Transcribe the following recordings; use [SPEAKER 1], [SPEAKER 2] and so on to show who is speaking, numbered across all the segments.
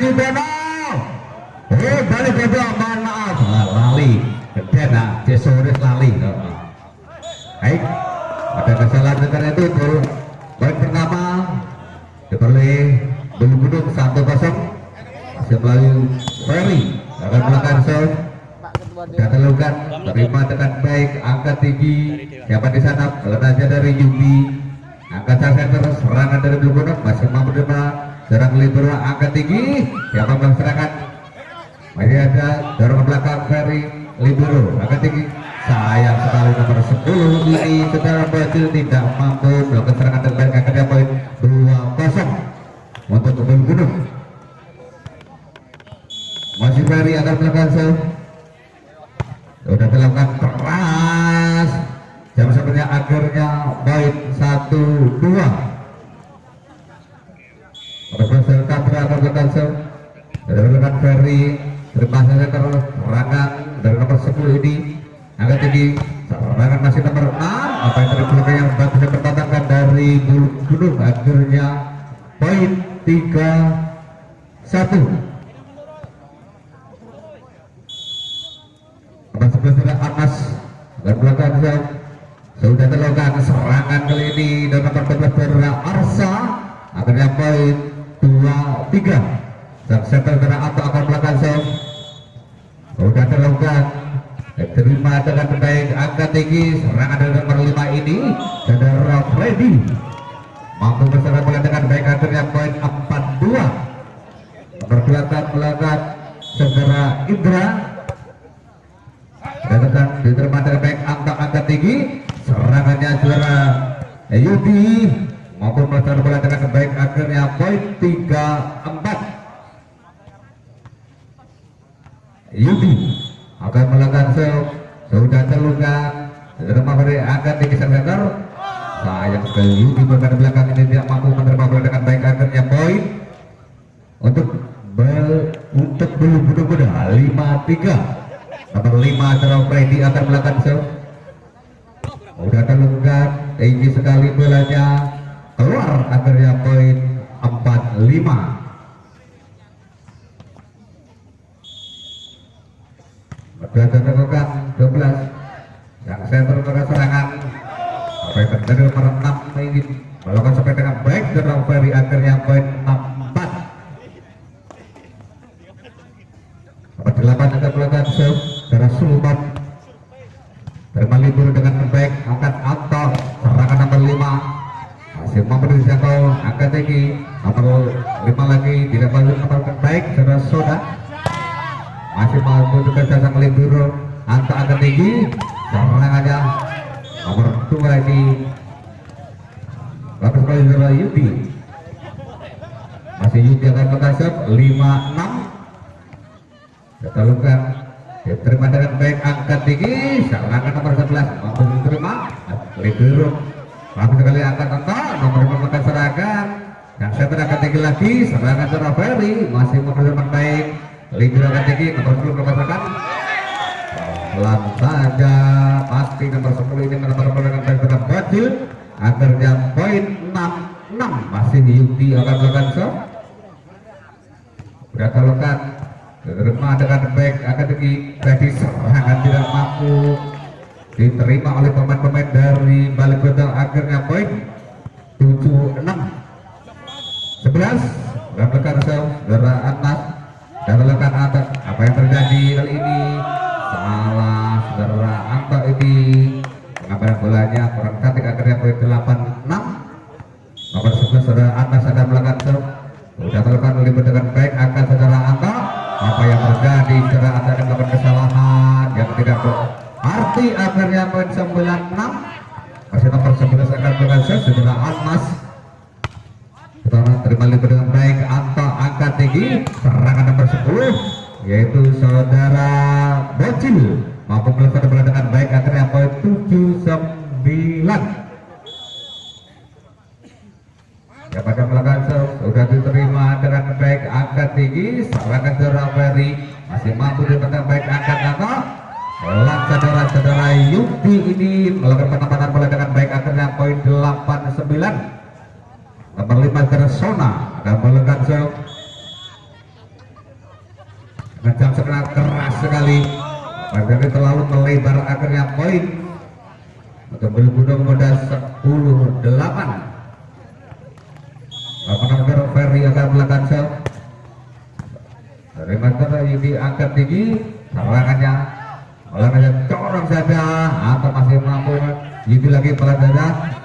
[SPEAKER 1] Adi Bono. Balik ke bawah, mohon maaf. Lali. Kedena, Jesores lali. Baik. Ada kesalahan karena itu poin pertama diperoleh Bulu Gunung 1-0. Masih melalui Ferry akan melakukan serve. Sudah terlakukan, terima dengan baik, angkat tinggi. Siapa di sana? Pelatihnya dari Yubi. Angkat center, serangan dari Bulu Gunung masih mampu menerima serang libero, angkat tinggi. Siapa melaksanakan? Masih ada dorong ke belakang Ferry libero, angkat tinggi. Sayang sekali nomor 10 ini secara berhasil tidak mampu melakukan serangan terbaik. Akhirnya poin 2-0 untuk Bulu Gunung. Masih Ferry akan melakukan serve. Sudah dilakukan keras. Jam sebenarnya akhirnya poin 1-2. Profesor Kabra akan melakukan serve. Sudah dilakukan Ferry. Terima kasih terus serangan dari nomor 10 ini. Angkat tinggi. Serangan masih nomor 6. Apa yang dari belakang yang bisa bertatangan dari Bulu Gunung. Akhirnya poin 3-1. Nomor 11 adalah Anas dan belakang sudah terlakukan serangan kali ini dan nomor 12 adalah Arsa. Akhirnya poin 2-3. Sang center adalah Ato akan belakang sudah terlakukan, terima dengan baik, angkat tinggi. Serangan dari nomor 5 ini saudara Freddy mampu berserang bola dengan baik. Akhirnya poin 4-2. Nomor 2 akan melakukan saudara Indra. Datang diterima dengan baik, angkat tinggi. Serangannya saudara Yudi mampu melakukan bola dengan baik. Akhirnya poin 3-4. Yudi akan melakukan serve. Sudah terluka. Diterima dari angkat tinggi center. Sayang sekali Yudi berada belakang ini tidak mampu menerima bola dengan baik. Akhirnya poin untuk Bulu Gunung 5-3. Nomor 5 adalah Freddy akan melakukan serve. Sudah terluka, tinggi sekali bolanya keluar. Akhirnya poin 4-5. Sudah terluka 12. Yang center melakukan serangan. Apa yang terjadi nomor 6 ini melakukan sampai dengan baik dari Ferry. Akhirnya poin 6-4. Nomor 8 akan melakukan serve. Dari Sultan terima libur dengan baik, angkat Anto. Serangan nomor 5 masih mampu dijangkau, angkat tinggi. Nomor 5 lagi tidak bagus, nomor baik saudara Soda masih mampu juga jangkau libur. Anto angkat tinggi. Serangannya nomor 2 ini bagus sekali saudara Yudi. Masih Yudi akan melakukan 5-6. Kita lakukan. Diterima dengan baik, angkat tinggi. Serangan nomor 11 mampu diterima libero. Mampu sekali angkat Anto. Nomor 5 melakukan serangan. Yang center angkat tinggi lagi. Serangan saudara Ferry masih mampu dengan baik. Libero angkat tinggi. Nomor 10 melakukan pelan saja. Pasti nomor 10 ini menemukan dengan baik dengan baju. Akhirnya poin 6-6. Masih Yudi akan melakukan serve. Sudah terlakukan. Diterima dengan baik, akan tinggi. Tadi serangan tidak mampu diterima oleh pemain-pemain dari Balik Kota. Akhirnya poin 7-6. 11 melakukan serve saudara Anas dan melakukan atas. Apa yang terjadi kali ini? Salah saudara Anto ini pengambilan bolanya kurang cantik. Akhirnya poin 8-6. Nomor 11 saudara Anas akan melakukan serve. Sudah melakukan libur dengan baik, akan saudara Anto. Apa yang terjadi? Saudara Anda akan melakukan kesalahan yang tidak berarti. Akhirnya poin 9-6. Masih nomor 11 akan melakukan serve saudara Anas. Saudara terima libur dengan baik, Anto angkat tinggi. Serangan nomor 10 yaitu saudara Bocil mampu melakukan bola dengan baik. Akhirnya poin 7-9. Yang akan melakukan serve sudah diterima dengan baik, angkat tinggi. Serangan saudara Ferry masih mampu dengan baik, angkat Anto. Pelan saudara-saudara Yudi ini melakukan penempatan bola dengan baik. Akhirnya poin 8-9. Nomor 5 Teresona akan melakukan serve. akhirnya terlalu melebar, akhirnya poin untuk Bulu modal 10-8. Nomor Ferry akan melakukan serve dari Master Yudi, angkat tinggi serangannya corong saja atau masih mampu Yudi lagi pelan saja.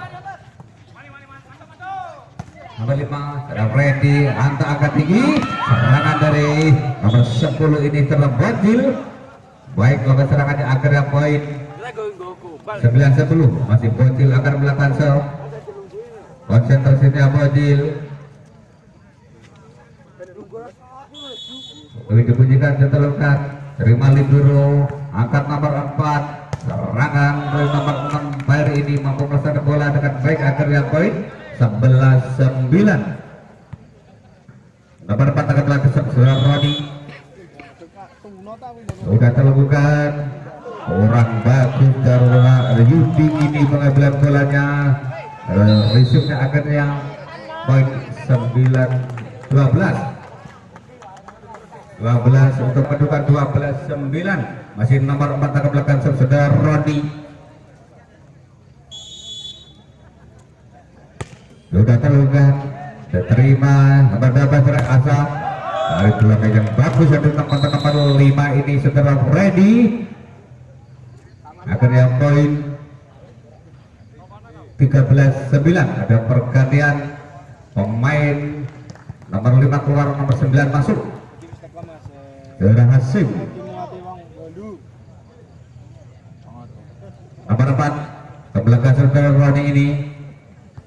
[SPEAKER 1] Nomor 5 sudah ready, Anta angkat tinggi, serangan dari nomor 10 ini terbajil. Baik, lakukan serangannya akhirnya poin 9-10. Masih Bojil akan melakukan serve, konsentrasinya Bojil. Lebih dibunyikan, ditelurkan, terima libero, angkat nomor 4, serangan dari nomor 6 Ferry ini mampu melaksanakan bola dengan baik, akhirnya poin 11-9. Nomor 4 akan melakukan Rodi, sudah terlakukan, kurang bagus dari Yudi ini pengambilan bolanya. Risuknya akhirnya poin 9-12 untuk mendudukan 12-9. Masih nomor 4 akan melakukan saudara Rodi, sudah terlakukan, diterima nomor 12 Asa dari belakang yang bagus dari nomor 5 ini saudara Freddy. Akhirnya poin 13-9. Ada pergantian pemain, nomor 5 keluar, nomor 9 masuk. Saudara Hasim. Nomor 4 ke belakang saudara Roni ini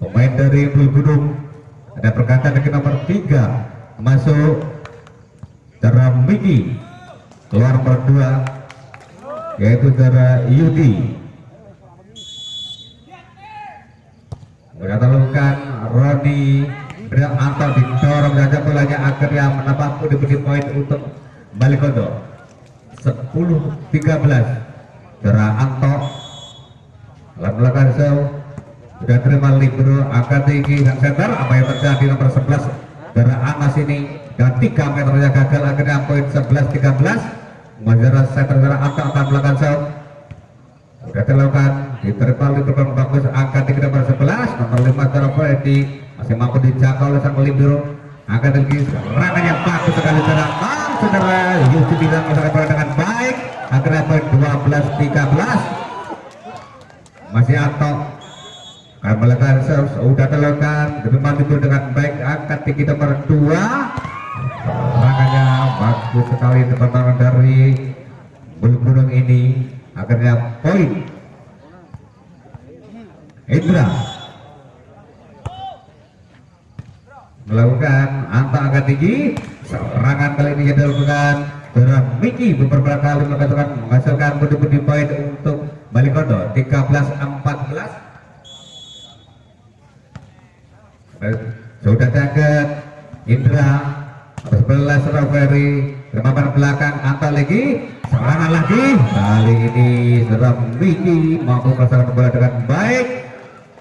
[SPEAKER 1] pemain dari Bulgudung. Ada pergantian dari nomor 3 masuk saudara Miki, keluar nomor 2 yaitu saudara Yudi. Sudah terlukan Roni, atau didorong saja bolanya, akhirnya menambah diberi poin untuk Balikondo 10-13. Saudara Anto dalam belakang show sudah terima libero, akan tinggi dan center. Apa yang terjadi nomor 11 saudara Anas ini dan 3 meternya gagal, akhirnya poin 11-13. Masalah center saudara Anto akan belakang show sudah dilakukan, diterima libero bagus, angka tinggi nomor 11. Nomor 5 saudara Freddy masih mampu dijangkau oleh sang libero, angka tinggi, serangan yang bagus sekali saudara Yusuf bilang masyarakat dengan baik, akhirnya poin 12-13. Masih Anto akan melakukan serve, sudah terlakukan, diterima libero dengan baik, angka tinggi nomor 2, serangannya bagus sekali teman-teman dari Bulgudung ini, akhirnya poin Indra melakukan, Anta angkat tinggi, serangan kali ini dilakukan dengan Miki beberapa kali menghasilkan pundi-pundi poin untuk Balikondo 13-14. Sudah jagat Indra, 11 Ferry, remapan belakang Anta lagi, serangan lagi, kali ini saudara Miki mampu melaksanakan bola dengan baik,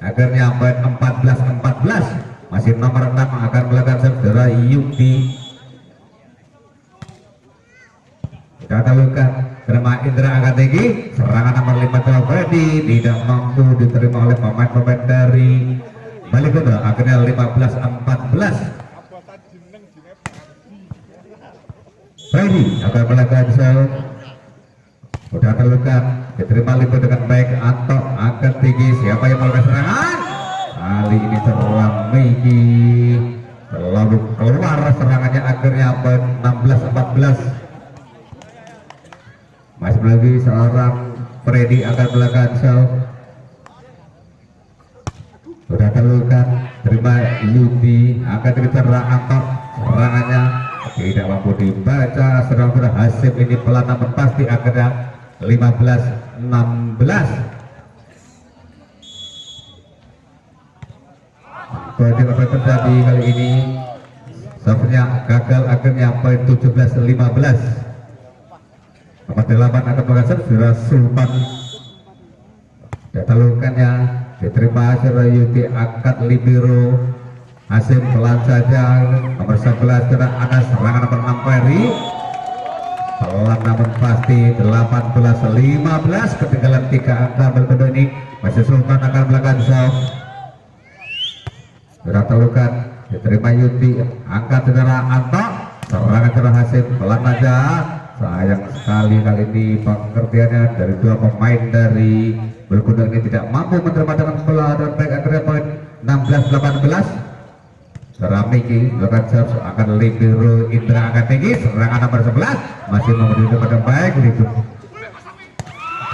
[SPEAKER 1] akhirnya poin 14-14. Masih nomor 6 akan melakukan saudara Yudi. Sudah terluka, terima Indra angkat tinggi, serangan nomor 5 saudara Freddy tidak mampu diterima oleh pemain-pemain dari Balikondo, akhirnya 15-14. Freddy akan melakukan serve, sudah terluka, diterima libero dengan baik. Anto angkat tinggi, siapa yang melakukan serangan? Kali ini terlalu Miki, terlalu keluar serangannya, akhirnya poin 16-14. Masih lagi seorang Freddy akan melakukan serve, sudah terluka, terima Yudi, akan diterima Anto, serangannya tidak mampu dibaca. Saudara Hasim ini pelan namun pasti, akhirnya 15-16. Berarti apa yang terjadi kali ini, serve-nya gagal, akhirnya poin 17-15. Nomor 8 akan melakukan saudara Sultan, ditelukannya, diterima saudara Yudi, angkat libero Hasim pelan saja. Nomor 11 saudara Anas, serangan nomor 6 Ferry pelan namun pasti 18-15 ketinggalan 3 angka berkedua ini masih Sultan akan melakukan serve. Sudah terlukan diterima Yuti, angkat saudara Anto, serangan saudara Hasim pelan aja. Sayang sekali kali ini pengertiannya dari dua pemain dari Belkuda ini tidak mampu menerima dengan bola dan baik akhirnya poin 16-18. Ramiki melakukan serve, akan libero Indra akan tinggi, serangan nomor 11 masih memberi kepada baik itu.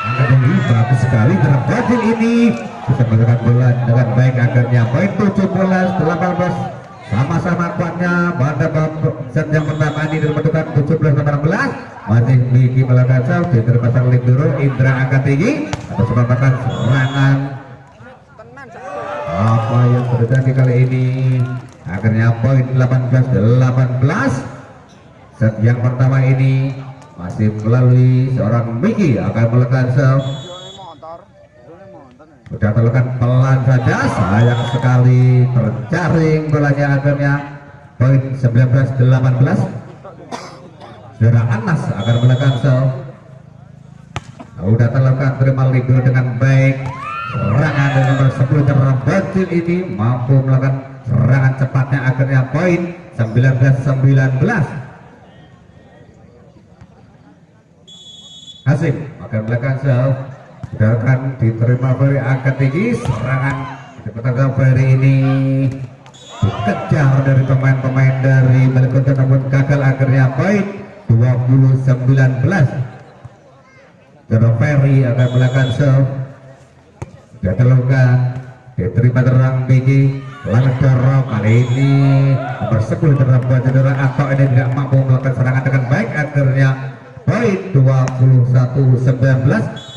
[SPEAKER 1] Angkat tinggi bagus sekali dalam Brazil ini bisa melakukan bola dengan baik akhirnya poin 17-18. Sama-sama kuatnya pada set yang pertama ini dibentukkan 17-18. Masih Miki melakukan serve, diterpasang libero Indra angkat tinggi atau merupakan serangan. Apa yang terjadi kali ini? Akhirnya poin 18-18. Set yang pertama ini masih melalui seorang Miki akan melakukan serve. Sudah terlakukan pelan saja, sayang sekali terjaring bolanya. Akhirnya poin 19-18. Saudara Anas akan melakukan serve. Sudah terlakukan terima libero dengan baik. Serangan dari nomor 10 Terabacil ini mampu melakukan serangan cepatnya, akhirnya poin 19-19. Hasim akan melakukan serve. Sudah akan diterima Ferry angkat tinggi, serangan dipetangkan Ferry ini dikejar dari pemain-pemain dari Balekota namun gagal, akhirnya poin 20-19. Jadi Ferry akan melakukan serve. Sudah terluka diterima terang Bigi lalu dorong kali ini nomor 10 terdapat cedera atau ini tidak mampu melakukan serangan dengan baik, akhirnya poin 21-19.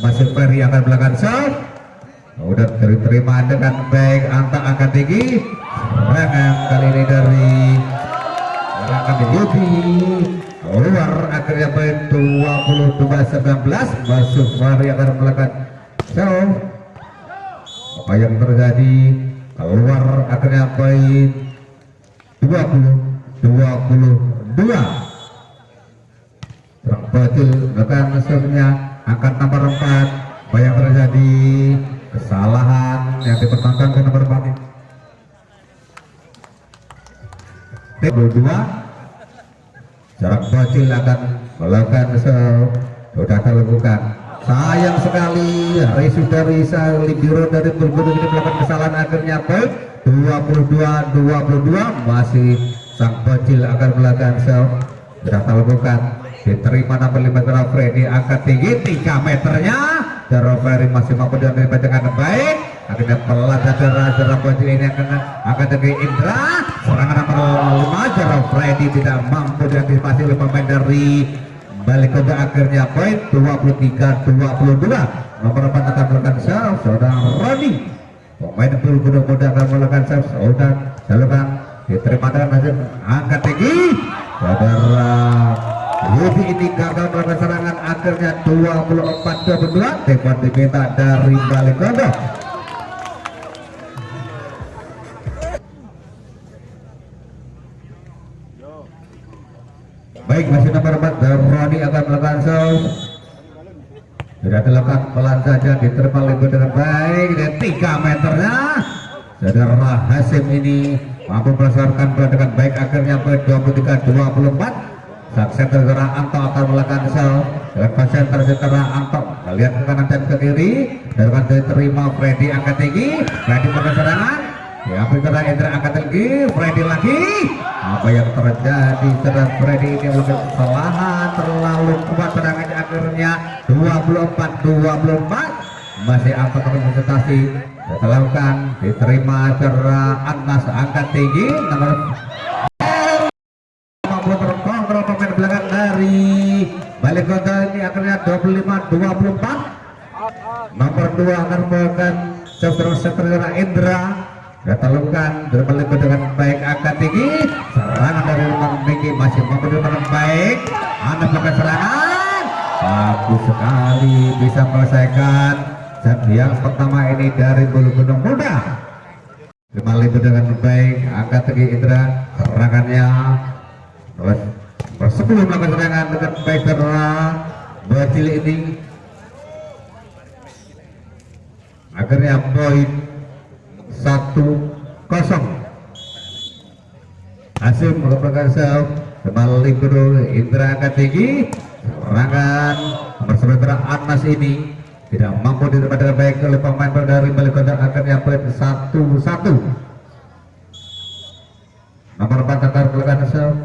[SPEAKER 1] Masih Ferry akan melakukan serve. Sudah diterima dengan baik, angka angkat tinggi, serangan kali ini dari serangan Yubi keluar, akhirnya poin 22-19. Masih Ferry akan melakukan serve. Apa yang terjadi? Keluar, akhirnya poin 20-22. Terang Bacil melakukan serve-nya, angkat nomor 4. Apa yang terjadi? Kesalahan yang dipertahankan nomor 4. Tim 22. Terang Bacil akan melakukan serve. Sudah terlakukan. Sayang sekali dari libero dari Belkuda ini melakukan kesalahan, akhirnya poin 22-22. Masih Sang Bacil akan melakukan serve. Sudah terlakukan, diterima nomor 5 Dara Freddy angkat tinggi 3 meternya. Dara Freddy masih mampu menerima dengan baik, akhirnya pelan Dara Bacil ini akan tinggi Indra. Serangan nomor 5 Dara Freddy tidak mampu diantisipasi oleh pemain dari Balekota, akhirnya poin 23-22. Nomor 4 akan melakukan serve saudara Roni. Pemain Belkuda muda akan melakukan serve. Sudah dilakukan, diterima dengan hasil angkat tinggi. Saudara Yubi ini gagal melakukan serangan, akhirnya 24-22. Tepat diminta dari Balekota. Baik, masih nomor 4 Roni akan melakukan serve. Sudah dilakukan pelan saja, diterima libero dengan baik dan 3 meternya. Saudara Hasim ini mampu melesarkan bola dengan baik, akhirnya poin 23-24. Saat saudara Anto akan melakukan serve dengan konsentrasi saudara Anto. Lihat ke kanan dan ke kiri, dan akan diterima Freddy angkat tinggi. Freddy melakukan serangan. Ya, saudara Indra angkat tinggi, Freddy lagi. Apa yang terjadi? Saudara Freddy ini melakukan kesalahan, terlalu kuat serangannya, akhirnya 24-24. Masih apa konsentrasi dilakukan, diterima saudara Anas angkat tinggi nomor terkontrol pemain belakang dari Balekota ini, akhirnya 25-24. Nomor 2 akan melakukan saudara Indra. Sudah lakukan bermelibat dengan baik angkat tinggi, serangan dari Bang Miki masih mampu dengan baik. Anda melakukan serangan bagus sekali, bisa menyelesaikan set yang pertama ini dari Belkuda muda. Bermelibat dengan baik angkat tinggi Indra, serangannya terus 10 melakukan serangan dengan baik bercilik ini. Akhirnya poin 1-0. Hasil merupakan serve kembali guru Indra angkat tinggi. Serangan nomor 9 Anas ini tidak mampu diterima dengan baik oleh pemain dari Balik Kota. Akhirnya poin 1-1. Nomor 4 akan melakukan serve.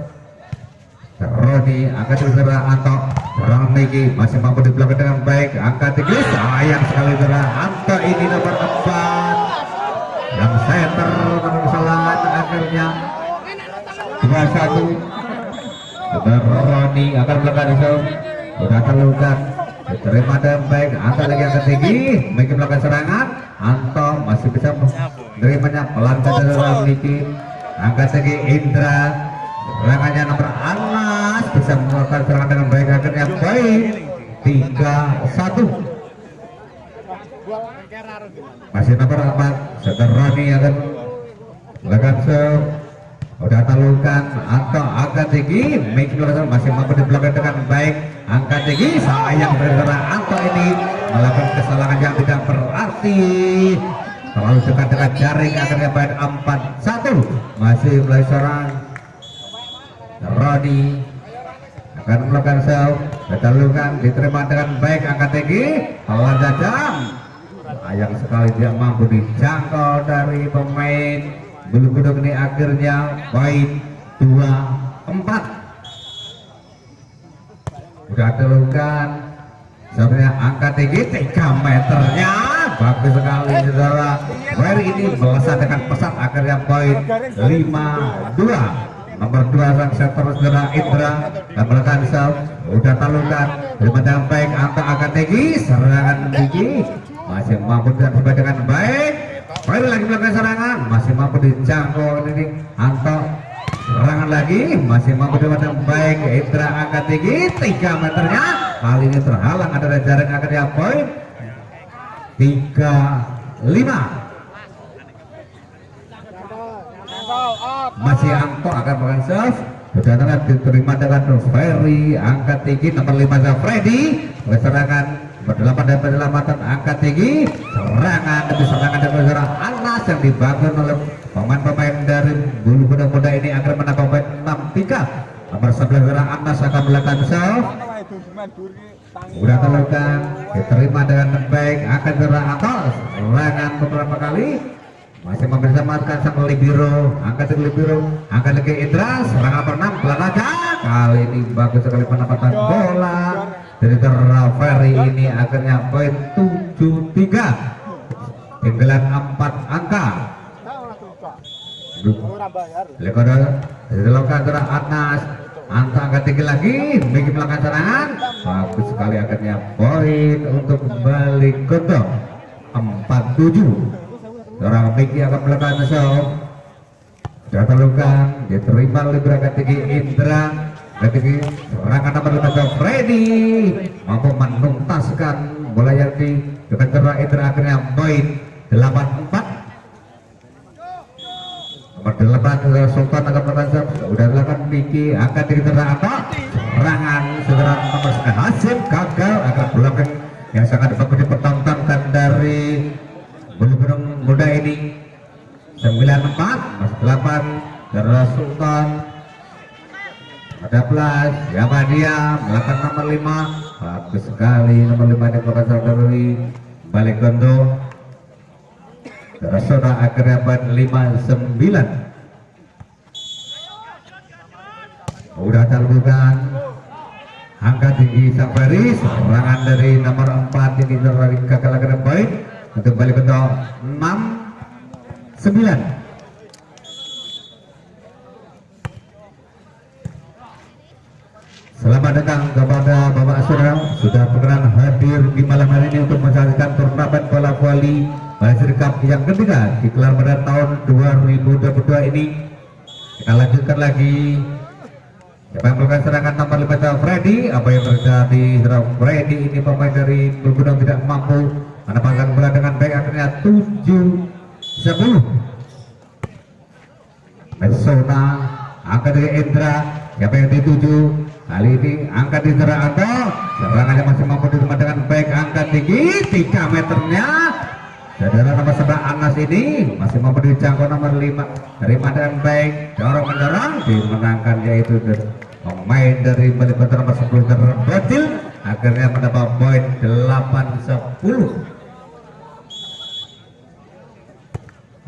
[SPEAKER 1] Roni angkat tinggi Anto. Serangan Miki masih mampu dibelakang dengan baik. Angkat tinggi, sayang sekali Anto ini nomor 4 yang center nomor kesalahan. Akhirnya 2-1. Roni akan melakukan serve. Sudah terlukan, diterima dengan baik. Anto lagi yang tinggi, Miki melakukan serangan. Anto masih bisa menerimanya pelan dari Miki. Angkat tinggi Indra. Serangannya nomor Anas bisa melakukan serangan dengan baik. Akhirnya poin 3-1. Masih nomor 4 Seter Roni akan melakukan serve. Udah talukan Anto angkat tinggi, Miki masih mampu dibelakang dengan baik. Angkat tinggi, sayang bergerak Anto ini melakukan kesalahan yang tidak berarti, terlalu dekat dengan jaring. Akhirnya poin 4-1. Masih mulai serang. Roni akan melakukan serve, ditalukan, diterima dengan baik. Angkat tinggi, lawan jajang, sayang sekali dia mampu dijangkau dari pemain Bulu Gudang ini. Akhirnya poin 2-4. Udah telukan, sebenarnya angkat tinggi 3 meternya, bagus sekali saudara. Ferry ini melesat dengan pesat. Akhirnya poin 5-2. Nomor 2 sang center saudara Indra dan melakukan serve. Udah talukan, terima dengan baik. Anto angkat tinggi, serangan tinggi masih mampu dengan baik. Ferry lagi melakukan serangan, masih mampu dijangkau ini Anto. Serangan lagi, masih mampu dengan baik. Indra angkat tinggi 3 meternya, kali ini terhalang ada jaring. Akhirnya poin 3-5. Masih Anto akan melakukan serve. Sudah diterima dengan Ferry angkat tinggi. Nomor 5 Freddy serangan berdelapan dan penyelamatan angkat tinggi. Serangan demi serangan dan serangan Anas yang dibangun oleh pemain-pemain dari Bulu Gudang Muda ini akan menambah poin 6-3. Nomor 11 Anas akan melakukan serve. Udah terlakukan, diterima dengan baik. Akan serang atas serangan beberapa kali. Masih membersamakan sang libero. Angkat tinggi libero, angkat lagi Indra. Serangan nomor 6 pelan aja. Kali ini bagus sekali penempatan bola dari Ferry ini. Akhirnya poin 7-3. Tinggalan 4 angka. Lekodo dilakukan serangan Anas. Anto angkat tinggi lagi, Miki melakukan serangan. Bagus sekali. Akhirnya poin untuk Balik Kota 4-7. Seorang Miki akan melakukan serve. Sudah terlukan, diterima oleh angkat tinggi Indra. Tinggi serangan nomor 5 Freddy mampu menuntaskan bola yang di dekat gerak Indra. Akhirnya poin 8-4. Nomor 8 Sultan akan melakukan serve. Sudah dilakukan Miki angkat tinggi terang apa? Serangan serangan nomor 9 Hasim gagal. Akan belakang yang sangat bagus dipertontonkan dari Bulu Gudang Muda ini. 94 masih 8 Darah Sultan. Ada plus siapa dia melakukan nomor 5. Bagus sekali nomor 5 yang melakukan dari Balik Gondo. Rasona akhirnya 5-9. Udah terbuka. Angkat tinggi sang Ferry. Serangan dari nomor 4 ini dari gagal. Akhirnya poin untuk Balik Gondo 6-9. Selamat datang kepada Bapak Saudara sudah berkenan hadir di malam hari ini untuk menyaksikan turnamen bola voli Malaysia Cup yang ketiga digelar pada tahun 2022 ini. Kita lanjutkan lagi. Siapa yang melakukan serangan nomor 5 Freddy? Apa yang terjadi? Serang Freddy ini pemain dari Bulu Gudang tidak mampu menempatkan bola dengan baik. Akhirnya 7-10. Mesona angkat dari Indra. Siapa yang dituju? Kali ini angkat di serang Anto, serangannya masih mampu diterima dengan baik, angkat tinggi 3 meternya. Saudara nomor 11 Anas ini masih mampu dijangkau nomor 5, terima dengan baik, dorong mendorong, dimenangkan yaitu pemain dari Balikpapan nomor 10 terbotil, akhirnya mendapat poin 8-10.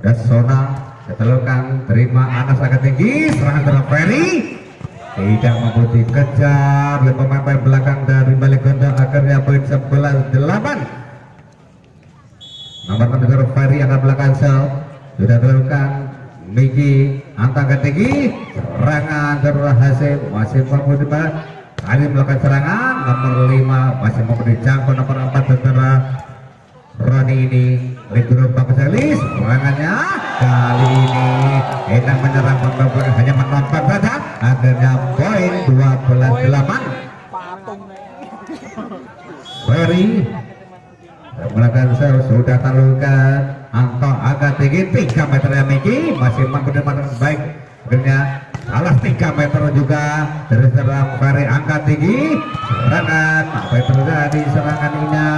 [SPEAKER 1] Dasona ketelukan, terima Anas agak tinggi, serangan dari Ferry tidak mampu dikejar oleh pemain belakang dari Balikpapan, akhirnya poin 11-8. Nomor 6 Ferry akan belakang sudah terlakukan, Miki angkat tinggi, serangan berhasil, masih mampu dibalik, kali melakukan serangan nomor 5 masih mampu dijangkau nomor 4 Tentara Roni ini libero bagus sekali, serangannya kali ini enak menyerang pemain, hanya menonton saja, akhirnya poin 12-8. Ferry melakukan sudah terluka, Anto agak tinggi 3 meter ya, Miki masih mampu dengan baik, akhirnya alas 3 meter juga dari serang Ferry, angkat tinggi, serangan apa yang terjadi, serangan ini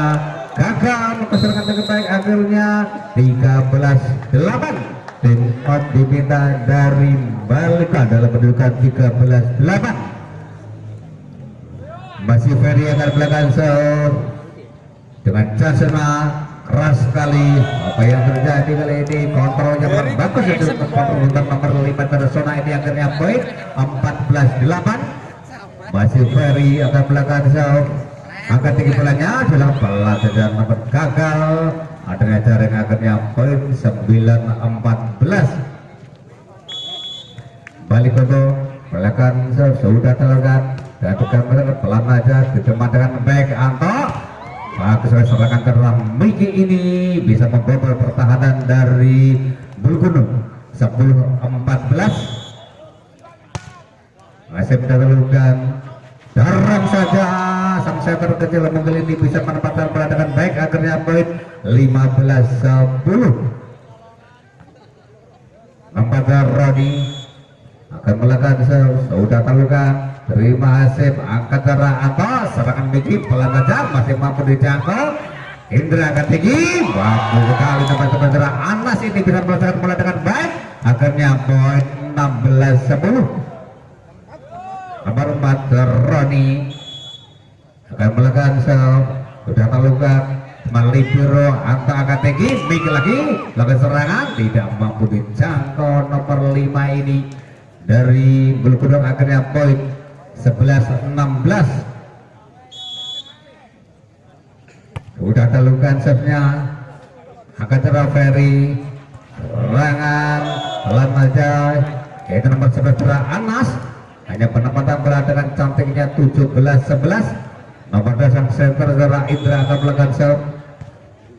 [SPEAKER 1] gagal, serangan dengan baik, akhirnya 13-8. Tim Pot diminta dari Balika dalam kedudukan 13-8. Masih Ferry akan belakang dengan Jasena keras sekali, apa yang terjadi kali ini, kontrolnya bagus itu kontrol untuk nomor 5 Tersona ini, akhirnya poin 14-8. Masih Ferry akan belakang angkat tinggi bolanya, dalam bola dan nomor gagal, adanya jaring, akhirnya poin 9-14. Balik untuk belakang sudah terlekat dan tekan pelan aja, ditempatkan baik Anto. Bagus serangan terang Miki ini bisa membobol pertahanan dari Bulugunung 10-14. Masih mendahulukan, dorong saja sang setter kecil mungkin ini bisa menempatkan bola dengan baik, akhirnya poin 15-10. Nomor Rodi akan melakukan sudah terlukan, terima Hasim, angkat darah atas, serangan Miki pelan aja masih mampu dijangkau, Indra akan tinggi, bagus sekali teman-teman, darah Anas ini bisa melakukan bola dengan baik, akhirnya poin 16-10. Nomor 4 Roni akan melakukan sudah terlukan, melibero Anta akan tinggi, Miki lagi lakukan serangan, tidak mampu dijangkau nomor 5 ini dari Bulugunung, akhirnya poin 11-16. Sudah terlukan serve-nya, akan cerah Ferry, serangan pelan aja, yaitu nomor 11 Anas, hanya penempatan bola dengan cantiknya 17-11. Nomor dasar center adalah Indra akan melakukan serve,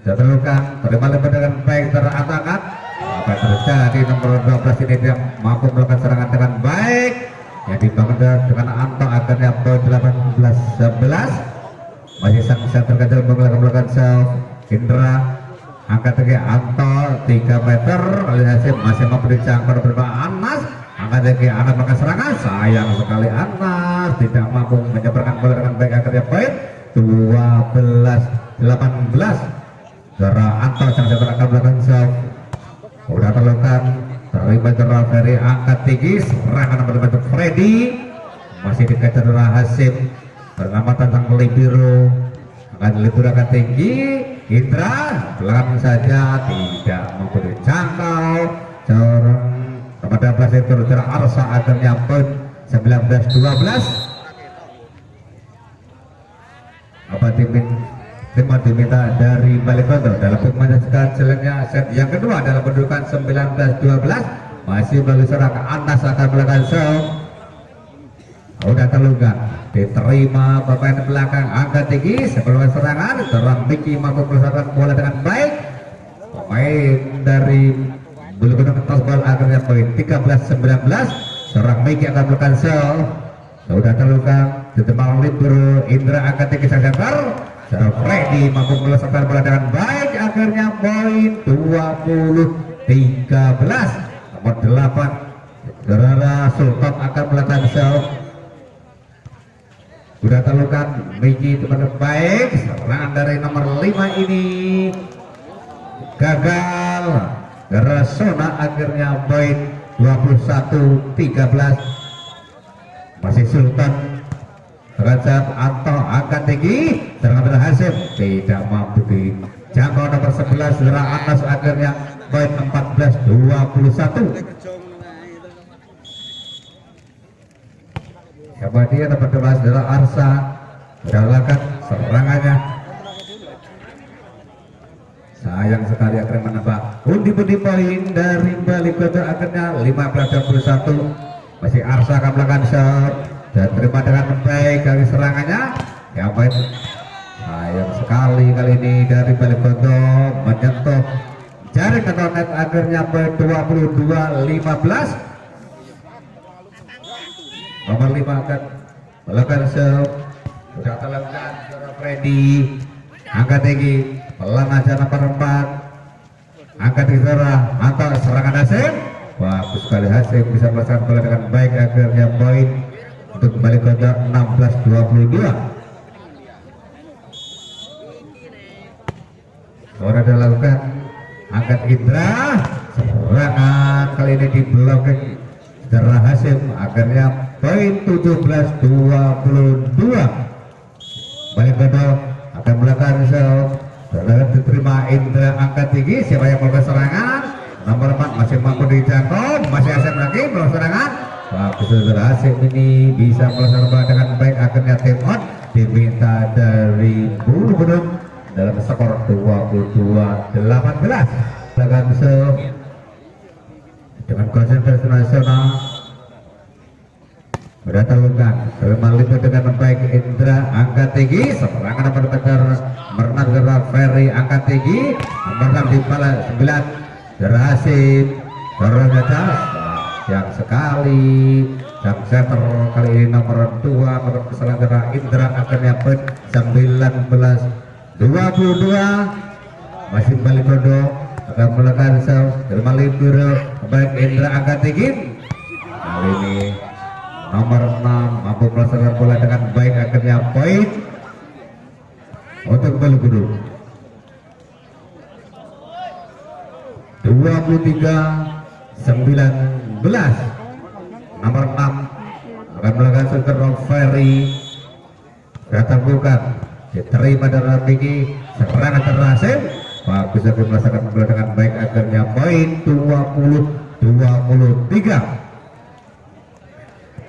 [SPEAKER 1] sudah terlukan, terima lebar dengan baik, terangkat. Apa yang terjadi, nomor 12 ini dia mampu melakukan serangan dengan baik, yang dibangun dengan Anto, akhirnya poin 18-11. Masih sang center kecil melakukan self, Indra angkat tinggi, Anto 3 meter, oleh Hasim masih mampu dijangkau beberapa Anas, angkat tinggi, Anas melakukan serangan, sayang sekali Anas tidak mampu menyeberkan bola dengan baik, akhirnya poin 12-18. Saudara Anto sang center akan melakukan self, udah terlukan, terlibat cedera Ferry, angkat tinggi, serangan nomor 4 Freddy masih dikejar cedera Hasim, bernama tentang libero, akan tinggi, Indra belakang saja tidak mampu dijangkau, corong kepada Blaser cedera Arsa, akhirnya poin 19-12. Apa diminta dari Balikpapan dalam pemanasan selanjutnya set yang kedua dalam kedudukan 19-12, masih melalui serangan Anas akan melakukan serve, udah terluka, diterima pemain belakang, angkat tinggi sebelum serangan, terang Miki mampu melesatkan bola dengan baik, pemain dari Bulugunung atas bola, akhirnya poin 13-19. Serang Miki akan melakukan serve, sudah terluka, ditembak libero, Indra angkat tinggi sang center, Freddy mampu melesatkan bola dengan baik, akhirnya poin 20-13. Nomor 8 Gerara Sultan akan melakukan serve, Sudah terlukan Miki teman baik, serangan dari nomor 5 ini gagal. Rasona akhirnya poin 21-13. Masih Sultan Rajab Anto angkat tinggi, serangan berhasil, tidak mampu dijangkau nomor 11 Zura Anas akhirnya poin 14-21. Siapa dia dapat 12 adalah Arsa, mendapatkan serangannya. Sayang sekali akhirnya menambah pundi-pundi poin dari balik kota akhirnya 15-21. Masih Arsa akan melakukan shot dan terima dengan baik kali serangannya. Ya poin sayang sekali kali ini dari balik kota menyentuh jaring atau net akhirnya poin 22-15. Nomor 5 akan melakukan shot, sudah terlakukan Freddy angkat tinggi. Pelan aja nomor 4 angkat di sana, mantap serangan Hasim, bagus sekali Hasim bisa melaksanakan bola dengan baik akhirnya poin untuk kembali ke 16-22. Sudah dilakukan angkat Indra, serangan kali ini di blocking Indra Hasim akhirnya poin 17-22. Balik Godok akan melakukan shot. Sudah diterima Indra angkat tinggi, siapa yang melakukan serangan? Nomor 4 masih mampu dijangkau, masih Hasim lagi melakukan serangan. Bagus saudara, Hasim ini bisa melaksanakan bola dengan baik akhirnya tim on diminta dari Bulu Gunung dalam skor 22-18. Lakukan shot dengan konsentrasi nasional. Sudah terlukan terima liput dengan baik Indra angkat tinggi, serangan nomor benar Bernard Gerard Ferry angkat tinggi, nomor 6 di kepala 9 berhasil dorong atas yang sekali jam center kali ini nomor 2 nomor keselanjutnya Indra akhirnya poin 19-22. Masih balik Kodo akan melakukan terima liput baik Indra angkat tinggi, kali ini nomor 6 mampu melaksanakan bola dengan baik akhirnya poin untuk Bulu Gunung 23-19. Nomor 6 akan melakukan shooter Ferry, sudah terbuka diterima dari tinggi, serangan terhasil, bagus akan melaksanakan bola dengan baik akhirnya poin 20-23.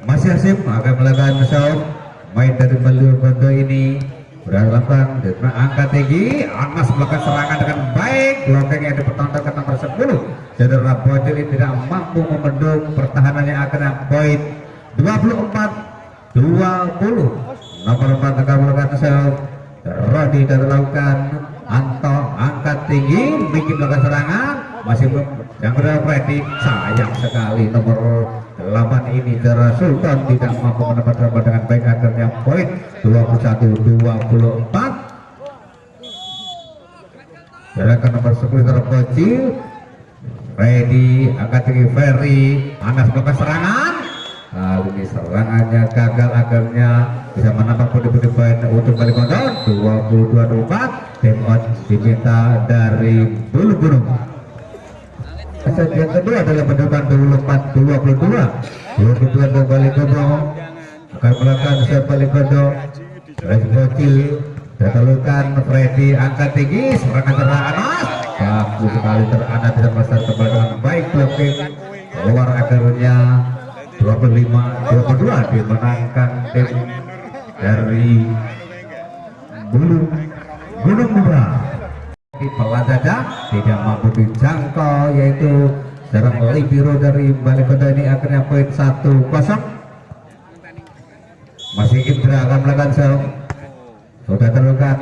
[SPEAKER 1] Masih Hasim akan melakukan shot, main dari Bulu Gunung ini berlapan angkat tinggi, Anas melakukan serangan dengan baik, blocking yang dipertontonkan nomor 10 Cedera Bocil ini tidak mampu membendung pertahanannya akhirnya poin 24-20. Nomor 4 akan melakukan shot, Rodi dan melakukan Anto angkat tinggi, bikin melakukan serangan, masih yang berada Freddy, sayang sekali nomor 8 ini Zara Sultan tidak mampu mendapatkan bola dengan baik akhirnya poin 21-24. Gerakan nomor 10 terbocil Freddy angkat tinggi Ferry, Anas melakukan serangan, kali ini serangannya gagal akhirnya bisa menambah pundi-pundi poin untuk balik kotor 22-24. Tim on diminta dari Bulu Gunung. Set yang kedua adalah mendepan 24-22 balik Gunung akan melakukan set balik Gunung. Freddy Bocil terlukan Freddy angkat tinggi, serangan terang Anas, bagus sekali Anas tidak melaksanakan kembali dengan baik, blocking keluar akhirnya 25-22 dimenangkan tim dari Bulu Gunung Muda. Pelan saja tidak mampu dijangkau, yaitu serang libero dari balik kota ini akhirnya poin 1-0. Masih Indra akan melakukan shot, sudah terlukan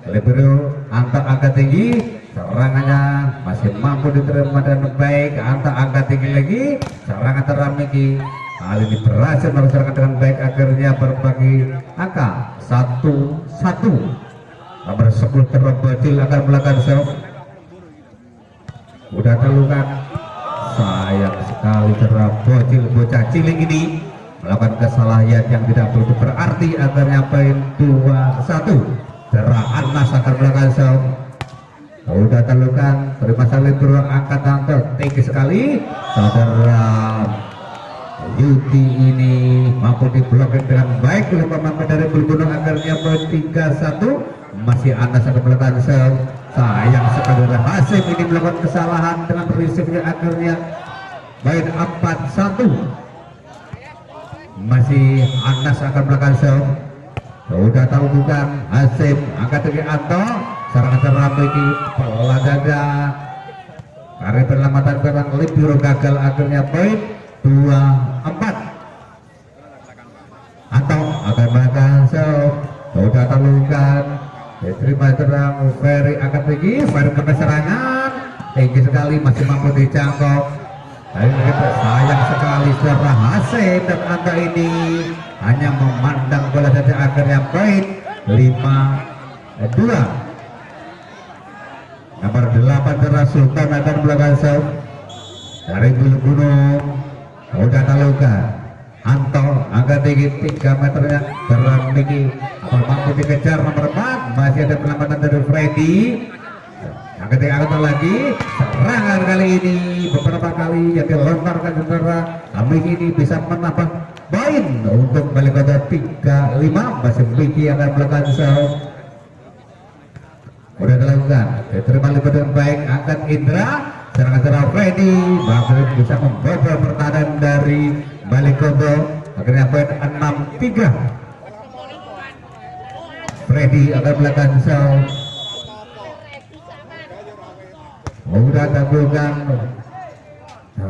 [SPEAKER 1] libero Anta angkat tinggi, serangannya masih mampu diterima dengan baik. Anta angkat tinggi lagi, serangan teramiki, kali ini berhasil melaksanakan dengan baik akhirnya berbagi angka 1-1. Nomor 10 terbocil akan melakukan shot, udah terlukan, sayang sekali terbocil bocah cilik ini melakukan kesalahan yang tidak begitu berarti, akhirnya poin 2-1. Saudara Anas akan melakukan serve. Udah terlukan, terima salib angkat angkat tinggi sekali. Saudara Yuti ini mampu diblokir dengan baik oleh pemain dari Bulbunung, akhirnya poin 3-1. Masih Anas akan melakukan serve. Sayang sekali Hasim ini melakukan kesalahan dengan prinsipnya, akhirnya poin 4-1. Masih Anas akan melakukan serve. Sudah tahu bukan Hasim angkat tinggi Anto, serangan ini pola gada karena penyelamatan perang Libero gagal, akhirnya poin 2-4. Anto akan melakukan serve. Sudah tahu bukan diterima terang Ferry angkat tinggi, Ferry pada serangan tinggi sekali, masih mampu dijangkau. Sayang sekali secara Hasim dan Anto ini hanya memandang bola saja, akhirnya poin 5-2. Nomor 8 Tera Sultan akan melakukan serve dari Bulu Gunung. Udah talukan Anto angkat tinggi 3 meternya, terang tinggi mampu dikejar nomor 4. Masih ada penyelamatan dari Freddy. Angkat lagi, serangan kali ini beberapa kali yang dilontarkan saudara. Kami ini bisa menambah poin untuk balik kota 3-5. Masih Vicky akan melakukan serve. Udah dilakukan, diterima dengan baik, angkat Indra, serangan Freddy masih bisa membobol pertahanan dari balik kota. Akhirnya poin 6-3. Freddy akan melakukan serve. Udah tabungkan,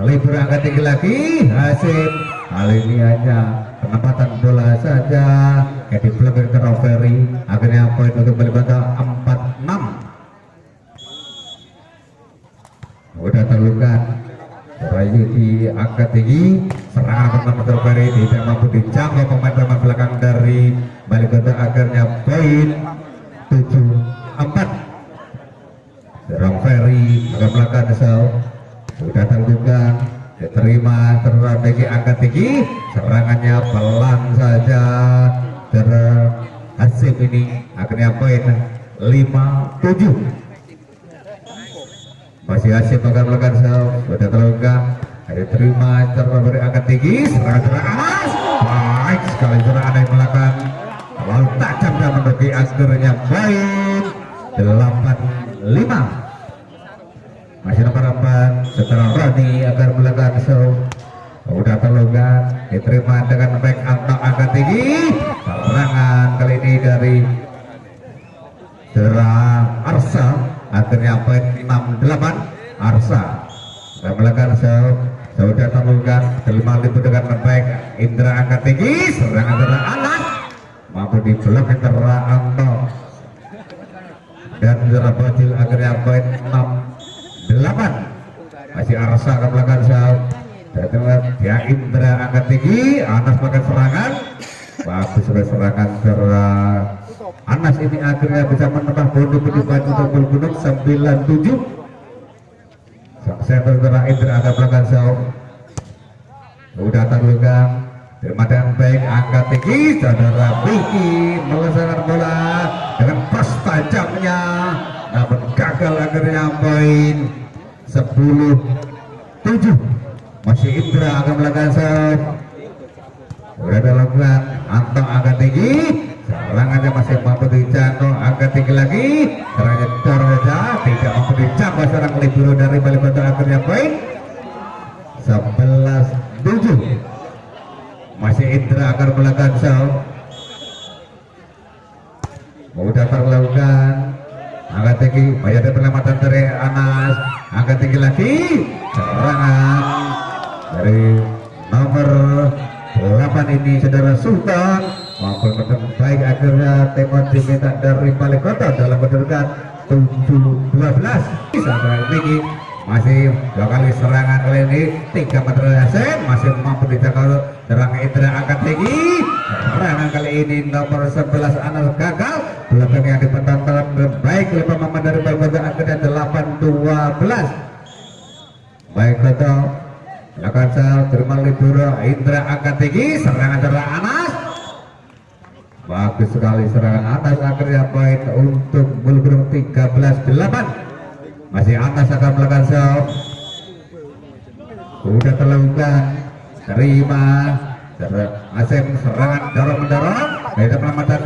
[SPEAKER 1] Libur angkat tinggi lagi, Hasim. Kali ini hanya penempatan bola saja yang diblokir ke Ferry. Akhirnya poin untuk balik kota 4-6. Udah terlukan, Rayu diangkat tinggi, serangan penempatan Ferry tidak mampu dijangkau pemain-pemain belakang dari balik kota. Akhirnya poin 7-4. Serang Ferry akan melakukan serve. Sudah terlukan, diterima terlebih angkat tinggi, serangannya pelan saja. Serang Hasim ini akhirnya poin 5-7. Masih Hasim akan melakukan serve. Sudah terlukan, diterima terlebih angkat tinggi, serangan Anas. Baik sekali serangan yang melakukan terlalu tajam dan menduduki, akhirnya poin 8-5. Masih nomor 4 setelah Roni akan melakukan serve. Udah terlukan, diterima dengan baik Anto angkat tinggi, serangan kali ini dari serang Arsa, akhirnya poin 6-8. Arsa akan melakukan serve. Sudah terlukan, terima Libur dengan baik, Indra angkat tinggi, serangan dari Anas mampu diblokir terang Anto dan Zara Bocil, akhirnya poin 6-8. Masih Arsa akan melakukan serve. Ya Indra angkat tinggi, Anas melakukan serangan. Bagus sekali serangan serang Anas ini, akhirnya bisa menambah poin untuk Bulu Gunung 9-7. Sang center serang Indra akan melakukan serve. Udah terlukan, terima dengan baik, angkat tinggi, saudara Vicky melesarkan bola dengan pas tajamnya, namun gagal, akhirnya poin 10-7. Masih Indra akan melakukan serve. Sudah dilakukan, Anto angkat tinggi, serangannya masih mampu dijangkau, angkat tinggi lagi, serangannya saja tidak mampu dijangkau seorang Libero dari balik kota. Akhirnya poin 11-7. Masih Indra akan melakukan serve. Sudah terlakukan, angkat tinggi, masih ada penyelamatan dari Anas, angkat tinggi lagi, serangan dari nomor 8 ini saudara Sultan maupun baik, akhirnya tema diminta dari balik kota dalam menurunkan 7-12. Saudara Vicky masih 2 kali serangan kali ini, 3 meter Hasim masih mampu dijangkau serang Indra angkat tinggi, serangan kali ini nomor 11 Anas gagal, belakang yang dipentonton baik oleh pemain dari balik kota. Akhirnya 8-12. Baik kota Belakang serve terima libero Indra angkat tinggi, serangan dari Anas. Bagus sekali serangan Anas, akhirnya poin untuk Bulbulung 13-8. Masih Anas akan melakukan serve. Udah terlakukan, terima Asem serangan dorong-mendorong dari penamatan